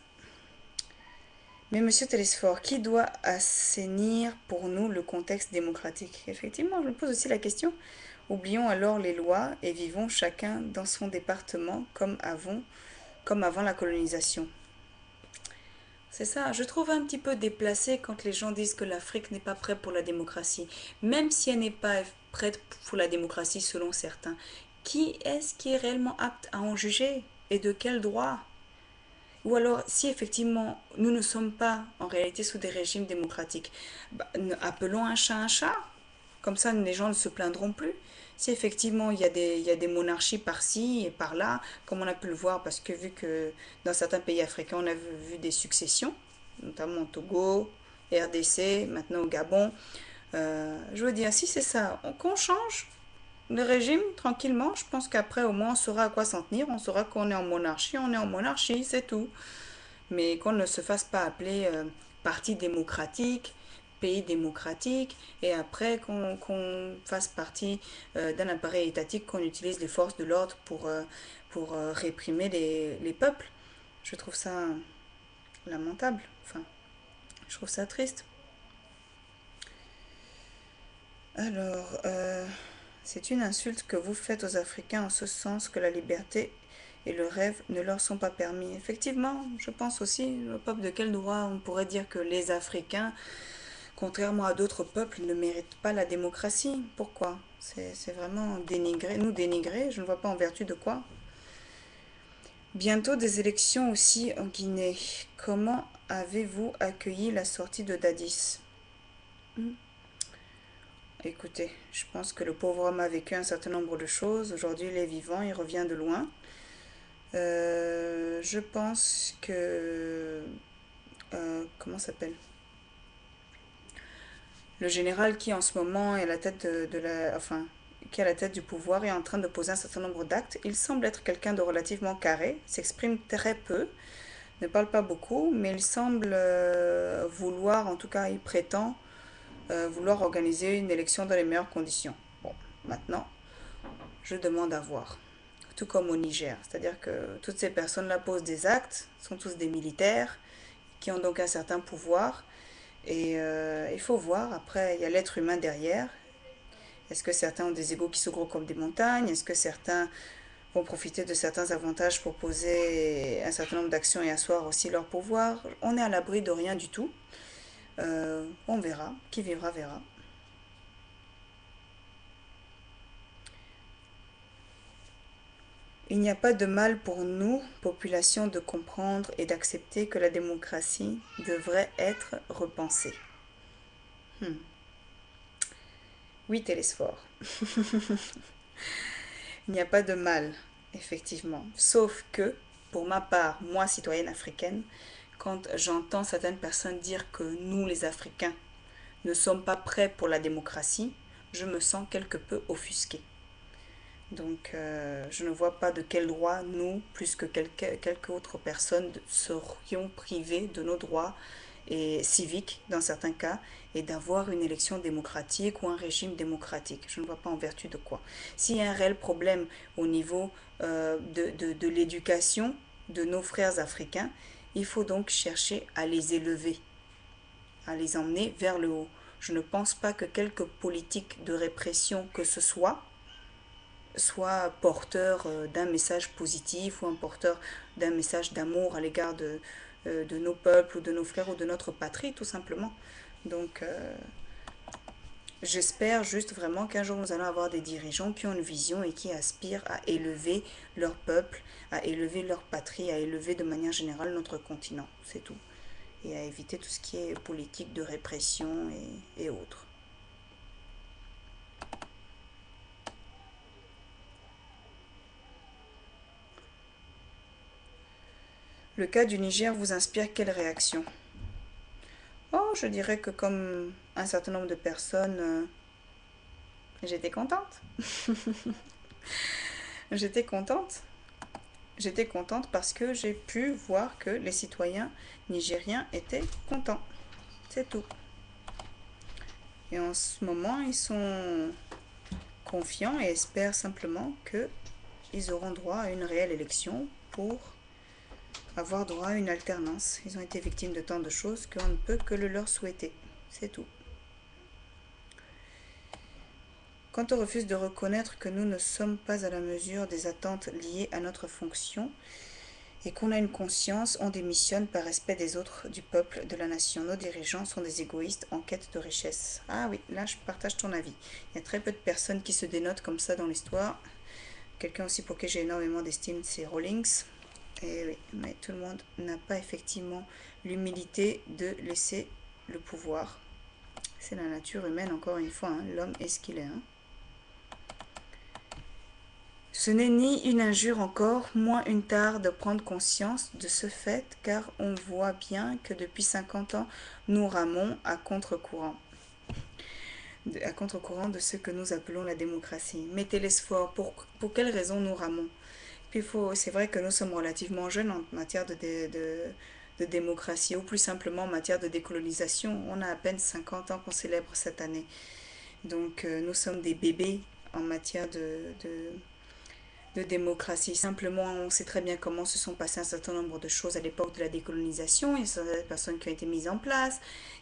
Mais monsieur Télésphore, qui doit assainir pour nous le contexte démocratique? Effectivement, je me pose aussi la question. Oublions alors les lois et vivons chacun dans son département comme avant la colonisation. C'est ça, je trouve un petit peu déplacé quand les gens disent que l'Afrique n'est pas prête pour la démocratie. Même si elle n'est pas prête pour la démocratie selon certains, qui est-ce qui est réellement apte à en juger? Et de quel droit? Ou alors, si effectivement nous ne sommes pas en réalité sous des régimes démocratiques, appelons un chat, comme ça les gens ne se plaindront plus. Si effectivement il y a des monarchies par-ci et par-là, comme on a pu le voir, parce que vu que dans certains pays africains on a vu des successions, notamment au Togo, RDC, maintenant au Gabon, je veux dire, si c'est ça, qu'on change le régime tranquillement, je pense qu'après au moins on saura à quoi s'en tenir, on saura qu'on est en monarchie, c'est tout. Mais qu'on ne se fasse pas appeler parti démocratique, pays démocratique, et après qu'on fasse partie d'un appareil étatique, qu'on utilise les forces de l'ordre pour réprimer les peuples. Je trouve ça lamentable, enfin, je trouve ça triste. Alors, c'est une insulte que vous faites aux Africains en ce sens que la liberté et le rêve ne leur sont pas permis. Effectivement, je pense aussi, au peuple de quel droit on pourrait dire que les Africains contrairement à d'autres peuples, ne méritent pas la démocratie. Pourquoi? C'est vraiment dénigrer, nous dénigrer, je ne vois pas en vertu de quoi. Bientôt des élections aussi en Guinée. Comment avez-vous accueilli la sortie de Dadis? Écoutez, je pense que le pauvre homme a vécu un certain nombre de choses. Aujourd'hui, il est vivant, il revient de loin. Je pense que... comment ça s'appelle? Le général qui en ce moment est à la tête de la... Enfin, qui est à la tête du pouvoir est en train de poser un certain nombre d'actes. Il semble être quelqu'un de relativement carré, s'exprime très peu, ne parle pas beaucoup, mais il semble vouloir, en tout cas il prétend, vouloir organiser une élection dans les meilleures conditions. Bon, maintenant, je demande à voir. Tout comme au Niger. C'est-à-dire que toutes ces personnes-là posent des actes, sont tous des militaires, qui ont donc un certain pouvoir. Et il faut voir, après, il y a l'être humain derrière. Est-ce que certains ont des égos qui sont gros comme des montagnes? Est-ce que certains vont profiter de certains avantages pour poser un certain nombre d'actions et asseoir aussi leur pouvoir? On est à l'abri de rien du tout. On verra. Qui vivra verra. Il n'y a pas de mal pour nous, population, de comprendre et d'accepter que la démocratie devrait être repensée. Oui, Télésphore. Il n'y a pas de mal, effectivement. Sauf que, pour ma part, moi, citoyenne africaine, quand j'entends certaines personnes dire que nous, les Africains, ne sommes pas prêts pour la démocratie, je me sens quelque peu offusquée. Donc, je ne vois pas de quel droit nous, plus que quelques autres personnes, serions privés de nos droits et civiques, dans certains cas, et d'avoir une élection démocratique ou un régime démocratique. Je ne vois pas en vertu de quoi. S'il y a un réel problème au niveau de l'éducation de nos frères africains, il faut donc chercher à les élever, à les emmener vers le haut. Je ne pense pas que quelque politique de répression que ce soit porteur d'un message positif ou un porteur d'un message d'amour à l'égard de nos peuples ou de nos frères ou de notre patrie, tout simplement. Donc, j'espère juste vraiment qu'un jour nous allons avoir des dirigeants qui ont une vision et qui aspirent à élever leur peuple, à élever leur patrie, à élever de manière générale notre continent, c'est tout. Et à éviter tout ce qui est politique de répression et autres. Le cas du Niger vous inspire quelle réaction? Oh, je dirais que comme un certain nombre de personnes, j'étais contente. J'étais contente. J'étais contente parce que j'ai pu voir que les citoyens nigériens étaient contents. C'est tout. Et en ce moment, ils sont confiants et espèrent simplement qu'ils auront droit à une réelle élection pour avoir droit à une alternance. Ils ont été victimes de tant de choses qu'on ne peut que le leur souhaiter. C'est tout. Quand on refuse de reconnaître que nous ne sommes pas à la mesure des attentes liées à notre fonction et qu'on a une conscience, on démissionne par respect des autres, du peuple, de la nation. Nos dirigeants sont des égoïstes en quête de richesse. Ah oui, là je partage ton avis. Il y a très peu de personnes qui se dénotent comme ça dans l'histoire. Quelqu'un aussi pour qui j'ai énormément d'estime, c'est Rawlings. Et oui, mais tout le monde n'a pas effectivement l'humilité de laisser le pouvoir. C'est la nature humaine, encore une fois, hein. L'homme est ce qu'il est. Hein. Ce n'est ni une injure encore, moins une tare de prendre conscience de ce fait, car on voit bien que depuis 50 ans, nous ramons à contre-courant. À contre-courant de ce que nous appelons la démocratie. Mettez l'espoir. Pour quelles raisons nous ramons? Puis c'est vrai que nous sommes relativement jeunes en matière de démocratie, ou plus simplement en matière de décolonisation. On a à peine 50 ans qu'on célèbre cette année. Donc nous sommes des bébés en matière de démocratie. Simplement, on sait très bien comment se sont passées un certain nombre de choses à l'époque de la décolonisation. Il y a certaines personnes qui ont été mises en place.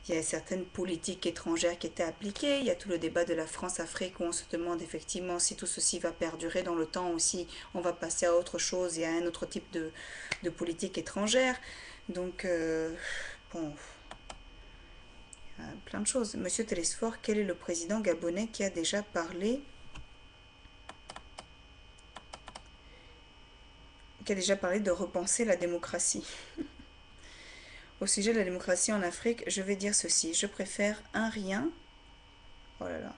Il y a certaines politiques étrangères qui étaient appliquées. Il y a tout le débat de la France-Afrique où on se demande effectivement si tout ceci va perdurer dans le temps ou si on va passer à autre chose et à un autre type de politique étrangère. Donc, bon, plein de choses. Monsieur Télésphore, quel est le président gabonais qui a déjà parlé de repenser la démocratie? Au sujet de la démocratie en Afrique, je vais dire ceci. Je préfère un rien. Oh là là.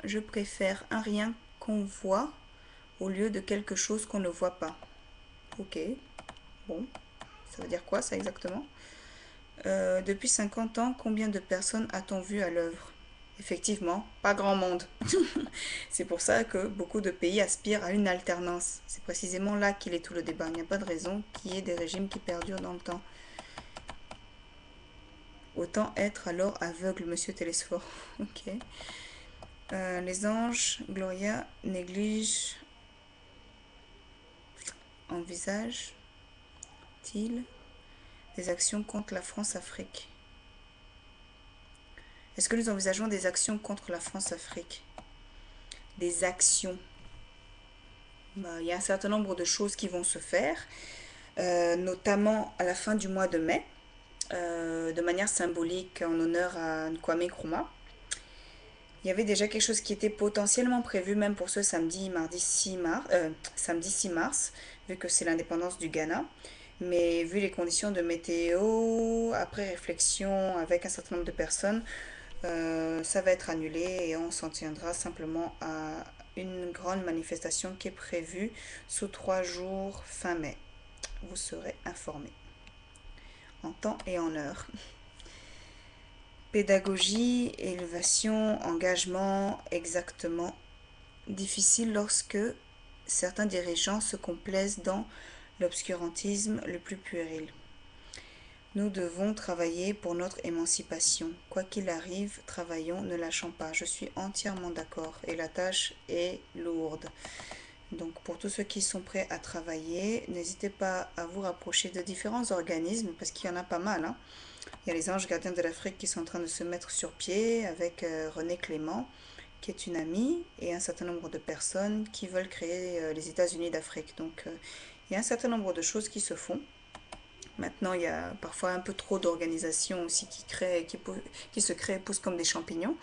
Je préfère un rien qu'on voit au lieu de quelque chose qu'on ne voit pas. Ok. Bon. Ça veut dire quoi ça exactement? Depuis 50 ans, combien de personnes a-t-on vu à l'œuvre? Effectivement, pas grand monde. C'est pour ça que beaucoup de pays aspirent à une alternance. C'est précisément là qu'il est tout le débat. Il n'y a pas de raison qu'il y ait des régimes qui perdurent dans le temps. Autant être alors aveugle, monsieur Télésphore. Ok. Les anges, Gloria, néglige, envisage-t-il des actions contre la France-Afrique? Est-ce que nous envisageons des actions contre la France-Afrique? Des actions. Il y a un certain nombre de choses qui vont se faire, notamment à la fin du mois de mai, de manière symbolique en honneur à Kwame Nkrumah. Il y avait déjà quelque chose qui était potentiellement prévu même pour ce samedi, samedi 6 mars, vu que c'est l'indépendance du Ghana. Mais vu les conditions de météo, après réflexion avec un certain nombre de personnes, ça va être annulé et on s'en tiendra simplement à une grande manifestation qui est prévue sous 3 jours fin mai. Vous serez informés en temps et en heure. Pédagogie, élévation, engagement, exactement. Difficile lorsque certains dirigeants se complaisent dans l'obscurantisme le plus puéril. Nous devons travailler pour notre émancipation. Quoi qu'il arrive, travaillons, ne lâchons pas. Je suis entièrement d'accord et la tâche est lourde. Donc pour tous ceux qui sont prêts à travailler, n'hésitez pas à vous rapprocher de différents organismes parce qu'il y en a pas mal. Il y a les Anges Gardiens de l'Afrique qui sont en train de se mettre sur pied avec René Clément, qui est une amie, et un certain nombre de personnes qui veulent créer les États-Unis d'Afrique. Donc il y a un certain nombre de choses qui se font. Maintenant, il y a parfois un peu trop d'organisations aussi qui se créent et poussent comme des champignons.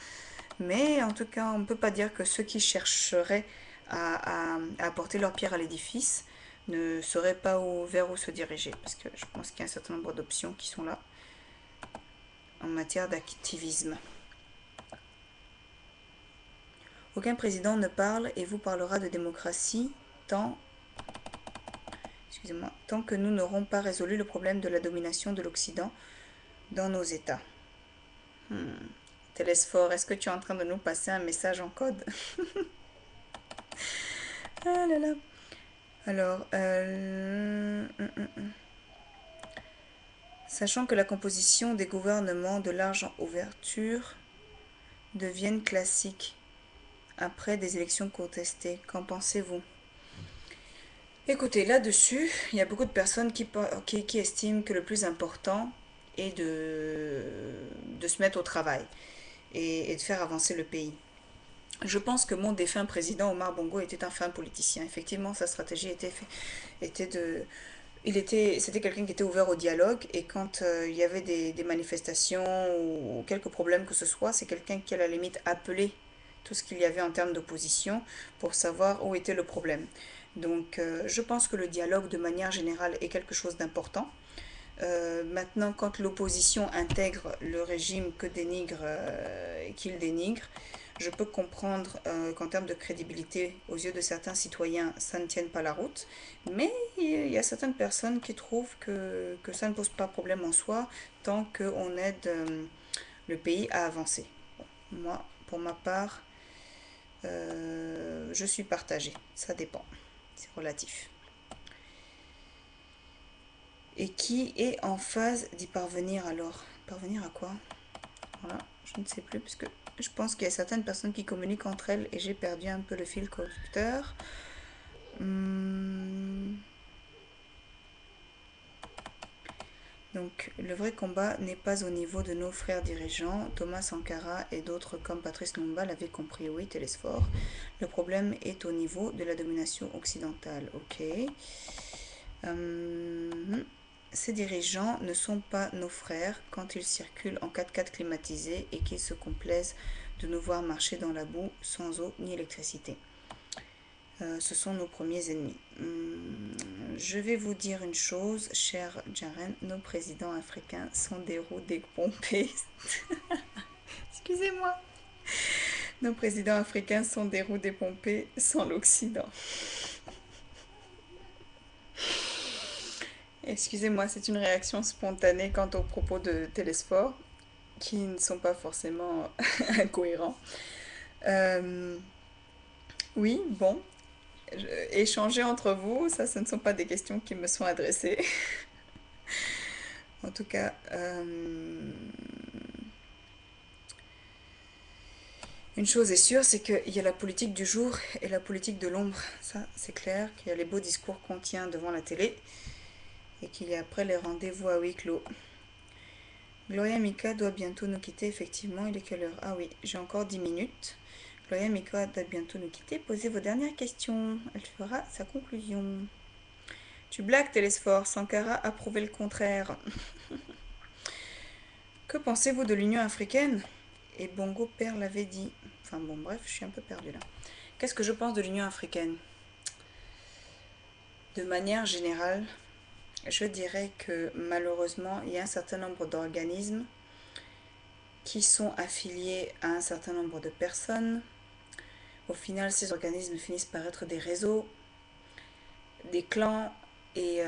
Mais en tout cas, on ne peut pas dire que ceux qui chercheraient à apporter leur pierre à l'édifice ne sauraient pas vers où se diriger. Parce que je pense qu'il y a un certain nombre d'options qui sont là en matière d'activisme. Aucun président ne parle et vous parlera de démocratie tant que nous n'aurons pas résolu le problème de la domination de l'Occident dans nos États. Télésphore, est-ce que tu es en train de nous passer un message en code? Ah là là. Alors, sachant que la composition des gouvernements de large ouverture deviennent classiques après des élections contestées, qu'en pensez-vous? Écoutez, là-dessus, il y a beaucoup de personnes qui estiment que le plus important est de se mettre au travail et de faire avancer le pays. Je pense que mon défunt président Omar Bongo était un fin politicien. Effectivement, sa stratégie c'était quelqu'un qui était ouvert au dialogue et quand il y avait des manifestations ou quelques problèmes que ce soit, c'est quelqu'un qui à la limite appelait tout ce qu'il y avait en termes d'opposition pour savoir où était le problème. Donc je pense que le dialogue de manière générale est quelque chose d'important. Maintenant, quand l'opposition intègre le régime qu'il dénigre, je peux comprendre qu'en termes de crédibilité, aux yeux de certains citoyens, ça ne tienne pas la route. Mais il y a certaines personnes qui trouvent que ça ne pose pas problème en soi tant qu'on aide le pays à avancer. Bon, moi, pour ma part, je suis partagée. Ça dépend. C'est relatif. Et qui est en phase d'y parvenir alors? Parvenir à quoi? Voilà, je ne sais plus, parce que je pense qu'il y a certaines personnes qui communiquent entre elles et j'ai perdu un peu le fil conducteur. Donc, le vrai combat n'est pas au niveau de nos frères dirigeants. Thomas Sankara et d'autres comme Patrice Lumumba l'avaient compris, oui, Télésphore. Le problème est au niveau de la domination occidentale, ok. ces dirigeants ne sont pas nos frères quand ils circulent en 4x4 climatisés et qu'ils se complaisent de nous voir marcher dans la boue sans eau ni électricité. Ce sont nos premiers ennemis. Je vais vous dire une chose, cher Jaren, nos présidents africains sont des roues dépompées. Excusez-moi. Nos présidents africains sont des roues dépompées sans l'Occident. Excusez-moi, c'est une réaction spontanée quant aux propos de Télésphore, qui ne sont pas forcément incohérents. Euh, oui, bon, échanger entre vous, ça, ce ne sont pas des questions qui me sont adressées. En tout cas, une chose est sûre, c'est qu'il y a la politique du jour et la politique de l'ombre. Ça, c'est clair, qu'il y a les beaux discours qu'on tient devant la télé et qu'il y a après les rendez-vous à huis clos. Gloria Mika doit bientôt nous quitter, effectivement. Il est quelle heure? Ah oui, j'ai encore 10 minutes. Gloria Mika doit bientôt nous quitter. Posez vos dernières questions. Elle fera sa conclusion. Tu blagues, Télésphore. Sankara a prouvé le contraire. Que pensez-vous de l'Union africaine? Et Bongo Père l'avait dit. Enfin bon, bref, je suis un peu perdue là. Qu'est-ce que je pense de l'Union africaine? De manière générale, je dirais que malheureusement, il y a un certain nombre d'organismes qui sont affiliés à un certain nombre de personnes. Au final, ces organismes finissent par être des réseaux, des clans, et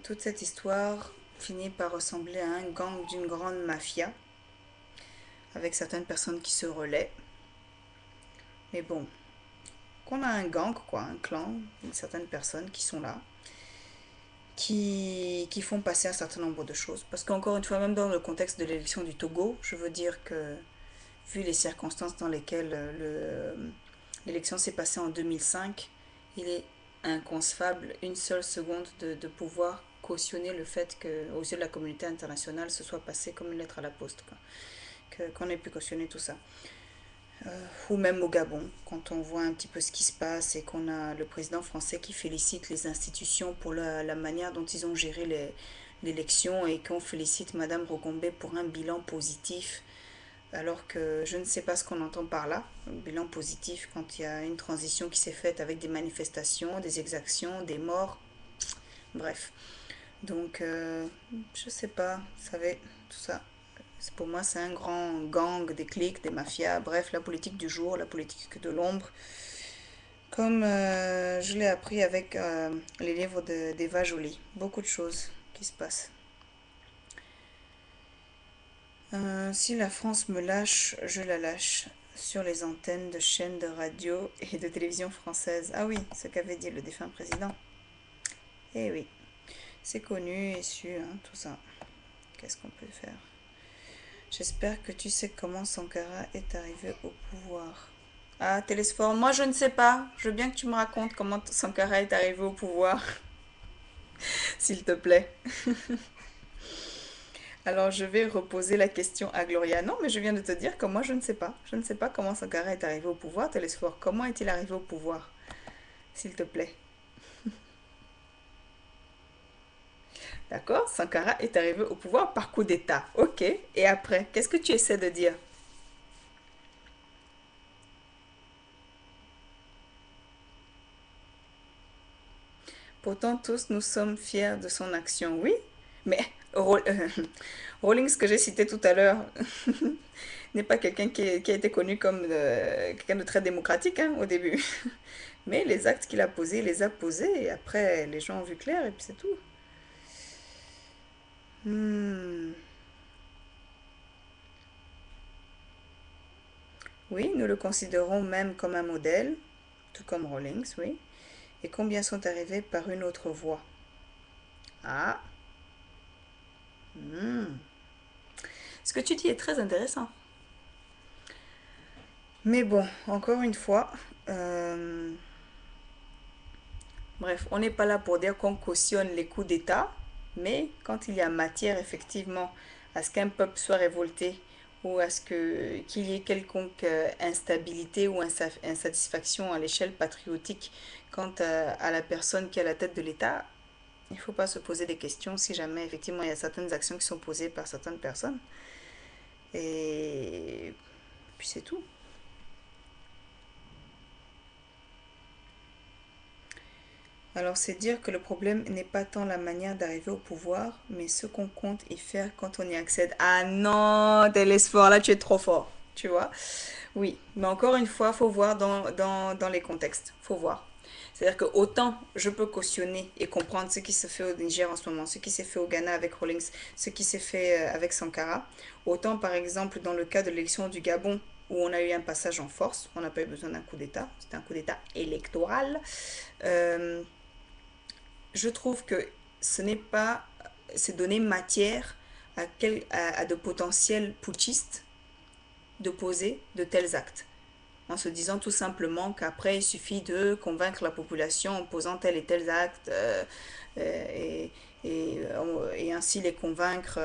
toute cette histoire finit par ressembler à un gang d'une grande mafia, avec certaines personnes qui se relaient. Mais bon, qu'on a un gang, quoi, un clan, certaines personnes qui sont là, qui font passer un certain nombre de choses. Parce qu'encore une fois, même dans le contexte de l'élection du Togo, je veux dire que, vu les circonstances dans lesquelles l'élection s'est passée en 2005, il est inconcevable une seule seconde de pouvoir cautionner le fait qu'aux yeux de la communauté internationale, ce soit passé comme une lettre à la poste, quoi. Qu'on ait pu cautionner tout ça. Ou même au Gabon, quand on voit un petit peu ce qui se passe et qu'on a le président français qui félicite les institutions pour la manière dont ils ont géré l'élection et qu'on félicite Madame Rogombé pour un bilan positif, alors que je ne sais pas ce qu'on entend par là, un bilan positif quand il y a une transition qui s'est faite avec des manifestations, des exactions, des morts, bref. Donc, je sais pas, vous savez, tout ça. Pour moi, c'est un grand gang, des cliques, des mafias, bref, la politique du jour, la politique de l'ombre. Comme je l'ai appris avec les livres d'Eva Joly. Beaucoup de choses qui se passent. Si la France me lâche, je la lâche sur les antennes de chaînes de radio et de télévision françaises. Ah oui, ce qu'avait dit le défunt président. Eh oui, c'est connu et su, hein, tout ça. Qu'est-ce qu'on peut faire? J'espère que tu sais comment Sankara est arrivé au pouvoir. Ah, Télésphore, moi je ne sais pas. Je veux bien que tu me racontes comment Sankara est arrivé au pouvoir, s'il te plaît. Alors je vais reposer la question à Gloria. Non, mais je viens de te dire que moi je ne sais pas. Je ne sais pas comment Sankara est arrivé au pouvoir, Télésphore. Comment est-il arrivé au pouvoir, s'il te plaît? D'accord? Sankara est arrivé au pouvoir par coup d'État. Ok. Et après, qu'est-ce que tu essaies de dire? Pourtant, tous nous sommes fiers de son action. Oui, mais Rawlings, que j'ai cité tout à l'heure, n'est pas quelqu'un qui a été connu comme quelqu'un de très démocratique, hein, au début. Mais les actes qu'il a posés, il les a posés, et après, les gens ont vu clair, et puis c'est tout. Hmm. Oui, nous le considérons même comme un modèle, tout comme Rawlings, oui. Et combien sont arrivés par une autre voie? Ah, hmm. Ce que tu dis est très intéressant. Mais bon, encore une fois, euh, bref, on n'est pas là pour dire qu'on cautionne les coups d'État, mais quand il y a matière effectivement à ce qu'un peuple soit révolté ou à ce qu'il y ait quelconque instabilité ou insatisfaction à l'échelle patriotique quant à la personne qui est à la tête de l'État, Il ne faut pas se poser des questions si jamais effectivement il y a certaines actions qui sont posées par certaines personnes. Et puis c'est tout. Alors c'est dire que le problème n'est pas tant la manière d'arriver au pouvoir, mais ce qu'on compte y faire quand on y accède. Ah non, Télésphore, là tu es trop fort, tu vois. Oui, mais encore une fois, faut voir dans les contextes, faut voir. C'est-à-dire que autant je peux cautionner et comprendre ce qui se fait au Niger en ce moment, ce qui s'est fait au Ghana avec Rawlings, ce qui s'est fait avec Sankara, autant par exemple dans le cas de l'élection du Gabon, où on a eu un passage en force, on n'a pas eu besoin d'un coup d'État, c'était un coup d'État électoral. Euh, je trouve que ce n'est pas, c'est donner matière à de potentiels putschistes de poser de tels actes, en se disant tout simplement qu'après il suffit de convaincre la population en posant tel et tel acte et, et ainsi les convaincre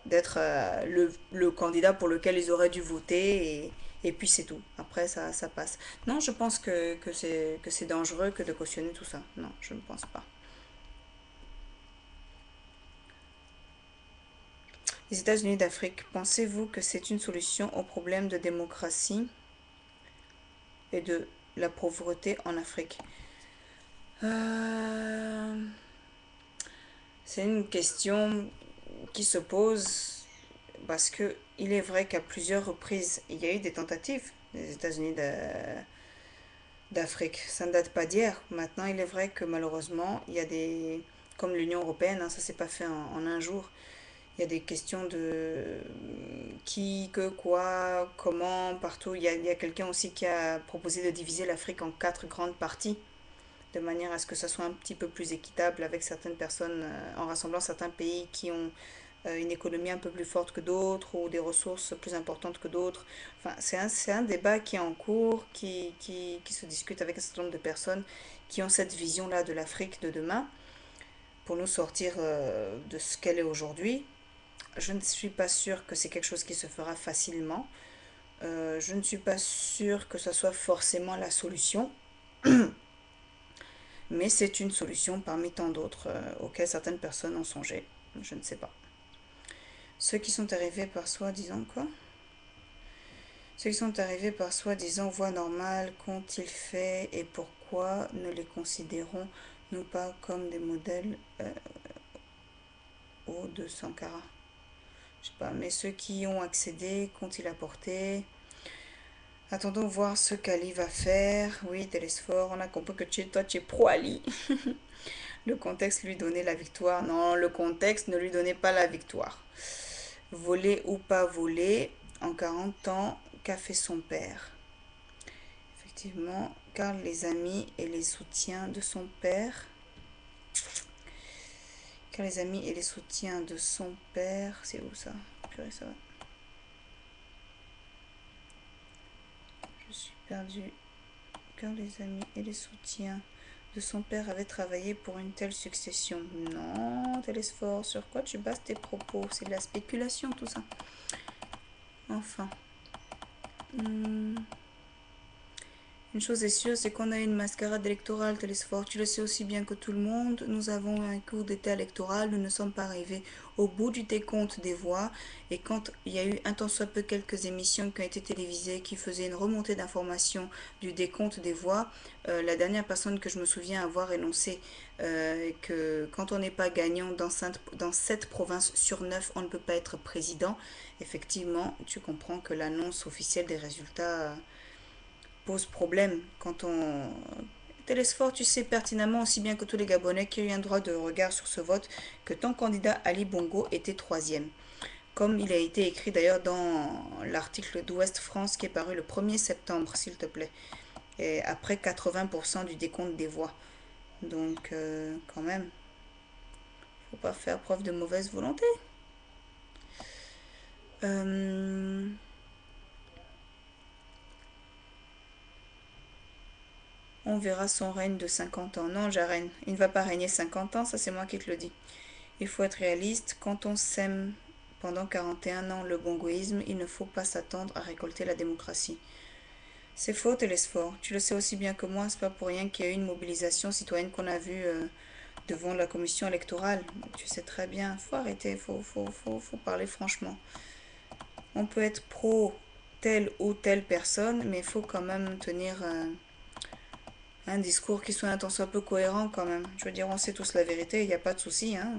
d'être le candidat pour lequel ils auraient dû voter et puis c'est tout. Après ça passe. Non, je pense que c'est dangereux que de cautionner tout ça. Non, je ne pense pas. Les États-Unis d'Afrique, pensez-vous que c'est une solution au problème de démocratie et de la pauvreté en Afrique? Euh, C'est une question qui se pose parce que il est vrai qu'à plusieurs reprises, il y a eu des tentatives des États-Unis d'Afrique. Ça ne date pas d'hier. Maintenant, il est vrai que malheureusement, il y a des... Comme l'Union européenne, hein, ça s'est pas fait en un jour. Il y a des questions de qui, que, quoi, comment, partout. Il y a quelqu'un aussi qui a proposé de diviser l'Afrique en quatre grandes parties, de manière à ce que ça soit un petit peu plus équitable avec certaines personnes, en rassemblant certains pays qui ont une économie un peu plus forte que d'autres ou des ressources plus importantes que d'autres. Enfin, c'est un débat qui est en cours, qui se discute avec un certain nombre de personnes qui ont cette vision-là de l'Afrique de demain pour nous sortir de ce qu'elle est aujourd'hui. Je ne suis pas sûre que c'est quelque chose qui se fera facilement. Je ne suis pas sûre que ce soit forcément la solution, mais c'est une solution parmi tant d'autres auxquelles certaines personnes ont songé. Je ne sais pas. Ceux qui sont arrivés par soi-disant quoi? Ceux qui sont arrivés par soi-disant voie normale, qu'ont-ils fait et pourquoi ne les considérons-nous pas comme des modèles hauts de Sankara? Je sais pas, mais ceux qui y ont accédé, qu'ont-ils apporté? Attendons voir ce qu'Ali va faire. Oui, Télésphore, on a compris que toi, tu es pro-Ali. Le contexte lui donnait la victoire. Non, le contexte ne lui donnait pas la victoire. Voler ou pas voler, en 40 ans, qu'a fait son père? Effectivement, car les amis et les soutiens de son père. Car les amis et les soutiens de son père. C'est où ça? Purée, ça va. Je suis perdue. Car les amis et les soutiens de son père avaient travaillé pour une telle succession. Non, Télésphore, sur quoi tu bases tes propos? C'est de la spéculation tout ça. Enfin. Une chose est sûre, c'est qu'on a une mascarade électorale, Télésphore. Tu le sais aussi bien que tout le monde. Nous avons un coup d'état électoral. Nous ne sommes pas arrivés au bout du décompte des voix. Et quand il y a eu un tant soit peu quelques émissions qui ont été télévisées, qui faisaient une remontée d'informations du décompte des voix, la dernière personne que je me souviens avoir énoncé que quand on n'est pas gagnant dans 7 provinces sur 9, on ne peut pas être président, effectivement, tu comprends que l'annonce officielle des résultats pose problème quand on... Télésphore, tu sais pertinemment aussi bien que tous les Gabonais qui ont eu un droit de regard sur ce vote que ton candidat Ali Bongo était troisième. Comme il a été écrit d'ailleurs dans l'article d'Ouest France qui est paru le 1er septembre, s'il te plaît. Et après 80% du décompte des voix. Donc, quand même, faut pas faire preuve de mauvaise volonté. Euh, on verra son règne de 50 ans. Non, Jaren, il ne va pas régner 50 ans, ça c'est moi qui te le dis. Il faut être réaliste, quand on sème pendant 41 ans le bongoïsme, il ne faut pas s'attendre à récolter la démocratie. C'est faux, Télésphore. Tu le sais aussi bien que moi, c'est pas pour rien qu'il y a eu une mobilisation citoyenne qu'on a vue devant la commission électorale. Tu sais très bien, faut arrêter, faut parler franchement. On peut être pro telle ou telle personne, mais il faut quand même tenir un discours qui soit un tant soit peu cohérent quand même. Je veux dire, on sait tous la vérité, il n'y a pas de souci, hein.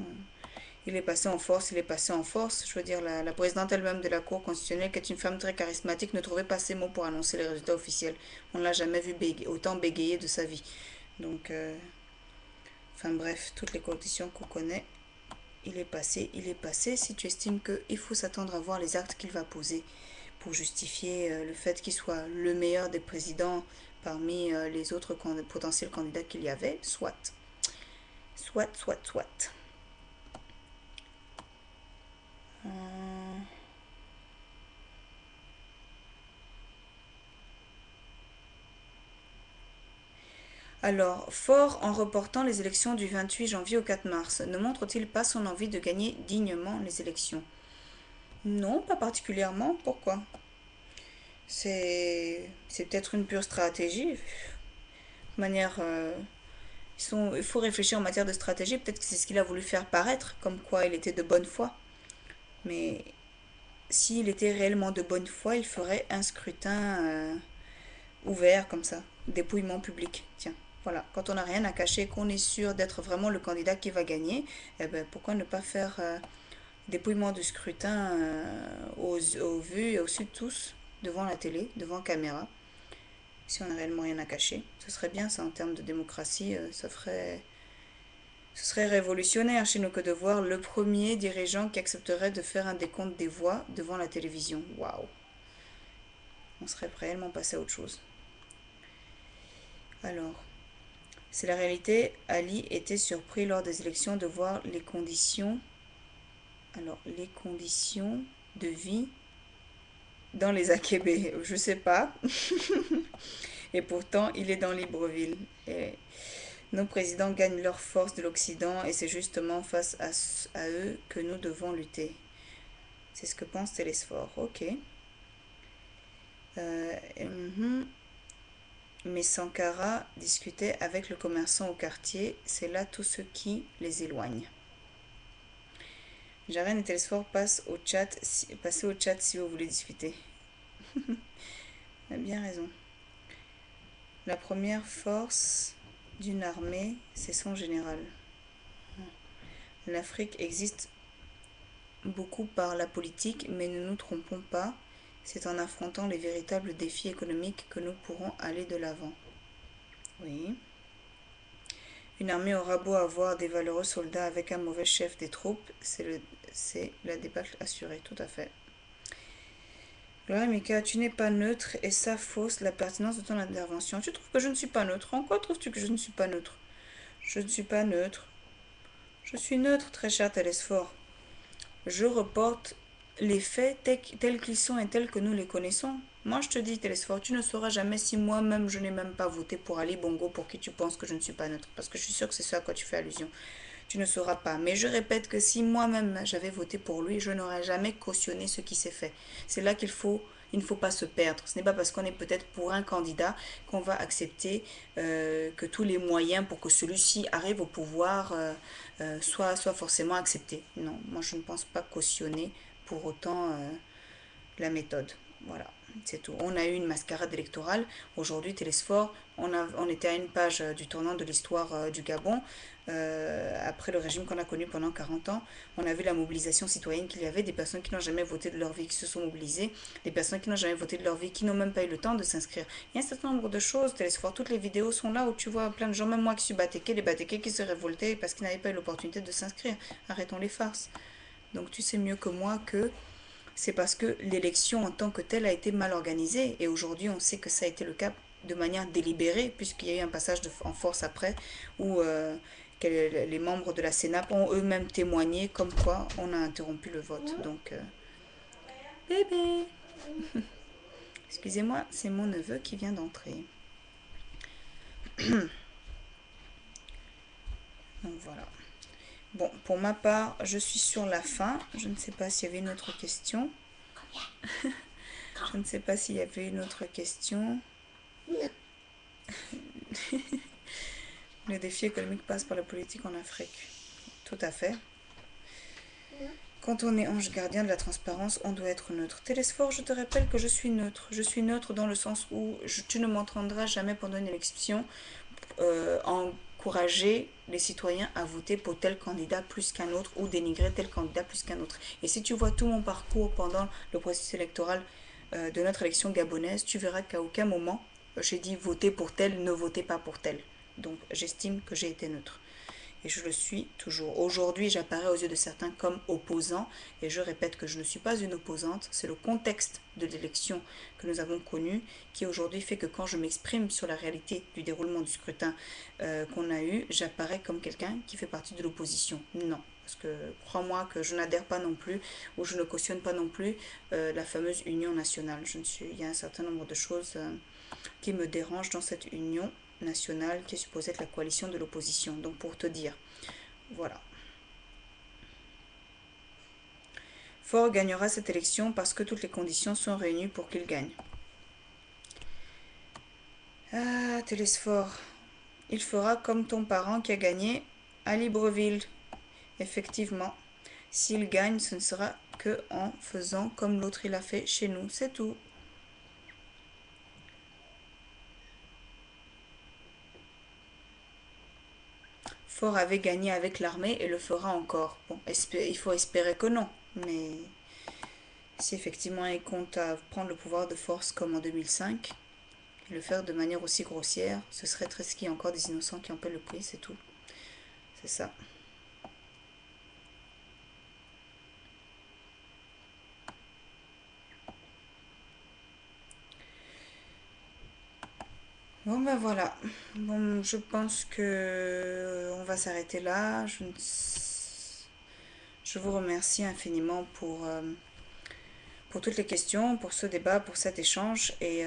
Il est passé en force, il est passé en force. Je veux dire, la présidente elle-même de la Cour constitutionnelle, qui est une femme très charismatique, ne trouvait pas ses mots pour annoncer les résultats officiels. On ne l'a jamais vu autant bégayer de sa vie. Donc, enfin bref, toutes les conditions qu'on connaît, il est passé, il est passé. Si tu estimes qu'il faut s'attendre à voir les actes qu'il va poser pour justifier le fait qu'il soit le meilleur des présidents parmi les autres potentiels candidats qu'il y avait, soit. Soit. Alors, Faure, en reportant les élections du 28 janvier au 4 mars, ne montre-t-il pas son envie de gagner dignement les élections? Non, pas particulièrement. Pourquoi? C'est peut-être une pure stratégie. De manière, il faut réfléchir en matière de stratégie. Peut-être que c'est ce qu'il a voulu faire paraître, comme quoi il était de bonne foi. Mais s'il était réellement de bonne foi, il ferait un scrutin ouvert comme ça, dépouillement public. Tiens, voilà, quand on n'a rien à cacher, qu'on est sûr d'être vraiment le candidat qui va gagner, eh ben, pourquoi ne pas faire dépouillement du scrutin aux vues et au su de tous, devant la télé, devant caméra, si on n'a réellement rien à cacher. Ce serait bien ça en termes de démocratie, ce serait révolutionnaire chez nous que de voir le premier dirigeant qui accepterait de faire un décompte des voix devant la télévision. Waouh! On serait réellement passé à autre chose. Alors, c'est la réalité. Ali était surpris lors des élections de voir les conditions, les conditions de vie dans les Akébé. Je sais pas. Et pourtant, il est dans Libreville. Et nos présidents gagnent leur force de l'Occident et c'est justement face à eux que nous devons lutter. C'est ce que pense Télésphore. Ok. Euh, Mais Sankara discutait avec le commerçant au quartier. C'est là tout ce qui les éloigne. Jaren et Télésphore passez au chat si vous voulez discuter. Il a bien raison. La première force d'une armée, c'est son général. L'Afrique existe beaucoup par la politique, mais ne nous trompons pas, c'est en affrontant les véritables défis économiques que nous pourrons aller de l'avant. Oui. Une armée aura beau avoir des valeureux soldats avec un mauvais chef des troupes, c'est la débâcle assurée, tout à fait. Gloria Mika, tu n'es pas neutre et ça fausse la pertinence de ton intervention. Tu trouves que je ne suis pas neutre? En quoi trouves-tu que je ne suis pas neutre? Je ne suis pas neutre. Je suis neutre, très cher Télésphore. Je reporte les faits tels qu'ils sont et tels que nous les connaissons. Moi, je te dis, Télésphore, tu ne sauras jamais si moi-même je n'ai même pas voté pour Ali Bongo, pour qui tu penses que je ne suis pas neutre. Parce que je suis sûre que c'est ça à quoi tu fais allusion. Tu ne sauras pas. Mais je répète que si moi-même j'avais voté pour lui, je n'aurais jamais cautionné ce qui s'est fait. C'est là il ne faut pas se perdre. Ce n'est pas parce qu'on est peut-être pour un candidat qu'on va accepter que tous les moyens pour que celui-ci arrive au pouvoir soient forcément acceptés. Non, moi je ne pense pas cautionner pour autant la méthode. Voilà, c'est tout. On a eu une mascarade électorale. Aujourd'hui, Télésphore, on était à une page du tournant de l'histoire du Gabon. Après le régime qu'on a connu pendant 40 ans, on a vu la mobilisation citoyenne qu'il y avait, des personnes qui n'ont jamais voté de leur vie, qui se sont mobilisées, des personnes qui n'ont jamais voté de leur vie, qui n'ont même pas eu le temps de s'inscrire. Il y a un certain nombre de choses, Télésphore, toutes les vidéos sont là où tu vois plein de gens, même moi qui suis Batéké, les Batéké qui se révoltaient parce qu'ils n'avaient pas eu l'opportunité de s'inscrire. Arrêtons les farces. Donc tu sais mieux que moi que c'est parce que l'élection en tant que telle a été mal organisée et aujourd'hui on sait que ça a été le cas de manière délibérée puisqu'il y a eu un passage en force après où les membres de la Sénat ont eux-mêmes témoigné comme quoi on a interrompu le vote. Donc, bébé, excusez-moi, c'est mon neveu qui vient d'entrer. Donc voilà. Bon, pour ma part, je suis sur la fin. Je ne sais pas s'il y avait une autre question. Je ne sais pas s'il y avait une autre question. Les défis économiques passent par la politique en Afrique. Tout à fait. Quand on est ange gardien de la transparence, on doit être neutre. Télésphore, je te rappelle que je suis neutre. Je suis neutre dans le sens où tu ne m'entendras jamais pendant une élection encourager les citoyens à voter pour tel candidat plus qu'un autre ou dénigrer tel candidat plus qu'un autre. Et si tu vois tout mon parcours pendant le processus électoral de notre élection gabonaise, tu verras qu'à aucun moment j'ai dit votez pour tel, ne votez pas pour tel. Donc j'estime que j'ai été neutre. Et je le suis toujours. Aujourd'hui, j'apparais aux yeux de certains comme opposant, et je répète que je ne suis pas une opposante. C'est le contexte de l'élection que nous avons connu qui aujourd'hui fait que quand je m'exprime sur la réalité du déroulement du scrutin qu'on a eu, j'apparais comme quelqu'un qui fait partie de l'opposition. Non. Parce que crois-moi que je n'adhère pas non plus, ou je ne cautionne pas non plus la fameuse union nationale. Il y a un certain nombre de choses qui me dérangent dans cette union nationale qui est supposée être la coalition de l'opposition. Donc pour te dire, voilà. Faure gagnera cette élection parce que toutes les conditions sont réunies pour qu'il gagne. Ah, Télésphore, il fera comme ton parent qui a gagné à Libreville. Effectivement, s'il gagne, ce ne sera que en faisant comme l'autre il a fait chez nous, c'est tout. Faure avait gagné avec l'armée et le fera encore. Bon, il faut espérer que non, mais si effectivement il compte à prendre le pouvoir de force comme en 2005, et le faire de manière aussi grossière, ce serait très risqué. Encore des innocents qui en paient le prix, c'est tout. C'est ça. Bon ben voilà. Bon, je pense que on va s'arrêter là. Je vous remercie infiniment pour toutes les questions, pour ce débat, pour cet échange et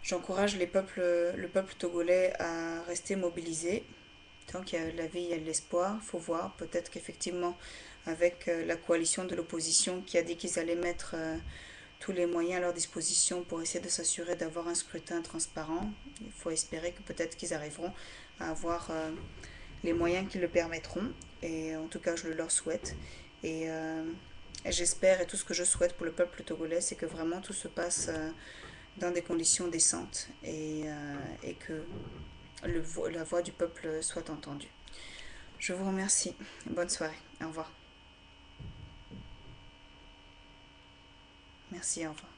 j'encourage le peuple togolais à rester mobilisé. Tant qu'il y a de la vie, il y a de l'espoir. Il faut voir, peut-être qu'effectivement, avec la coalition de l'opposition qui a dit qu'ils allaient mettre tous les moyens à leur disposition pour essayer de s'assurer d'avoir un scrutin transparent, il faut espérer que peut-être qu'ils arriveront à avoir les moyens qui le permettront. Et en tout cas, je le leur souhaite. Et j'espère, et tout ce que je souhaite pour le peuple togolais, c'est que vraiment tout se passe dans des conditions décentes et que la voix du peuple soit entendue. Je vous remercie. Bonne soirée. Au revoir. Merci, au revoir.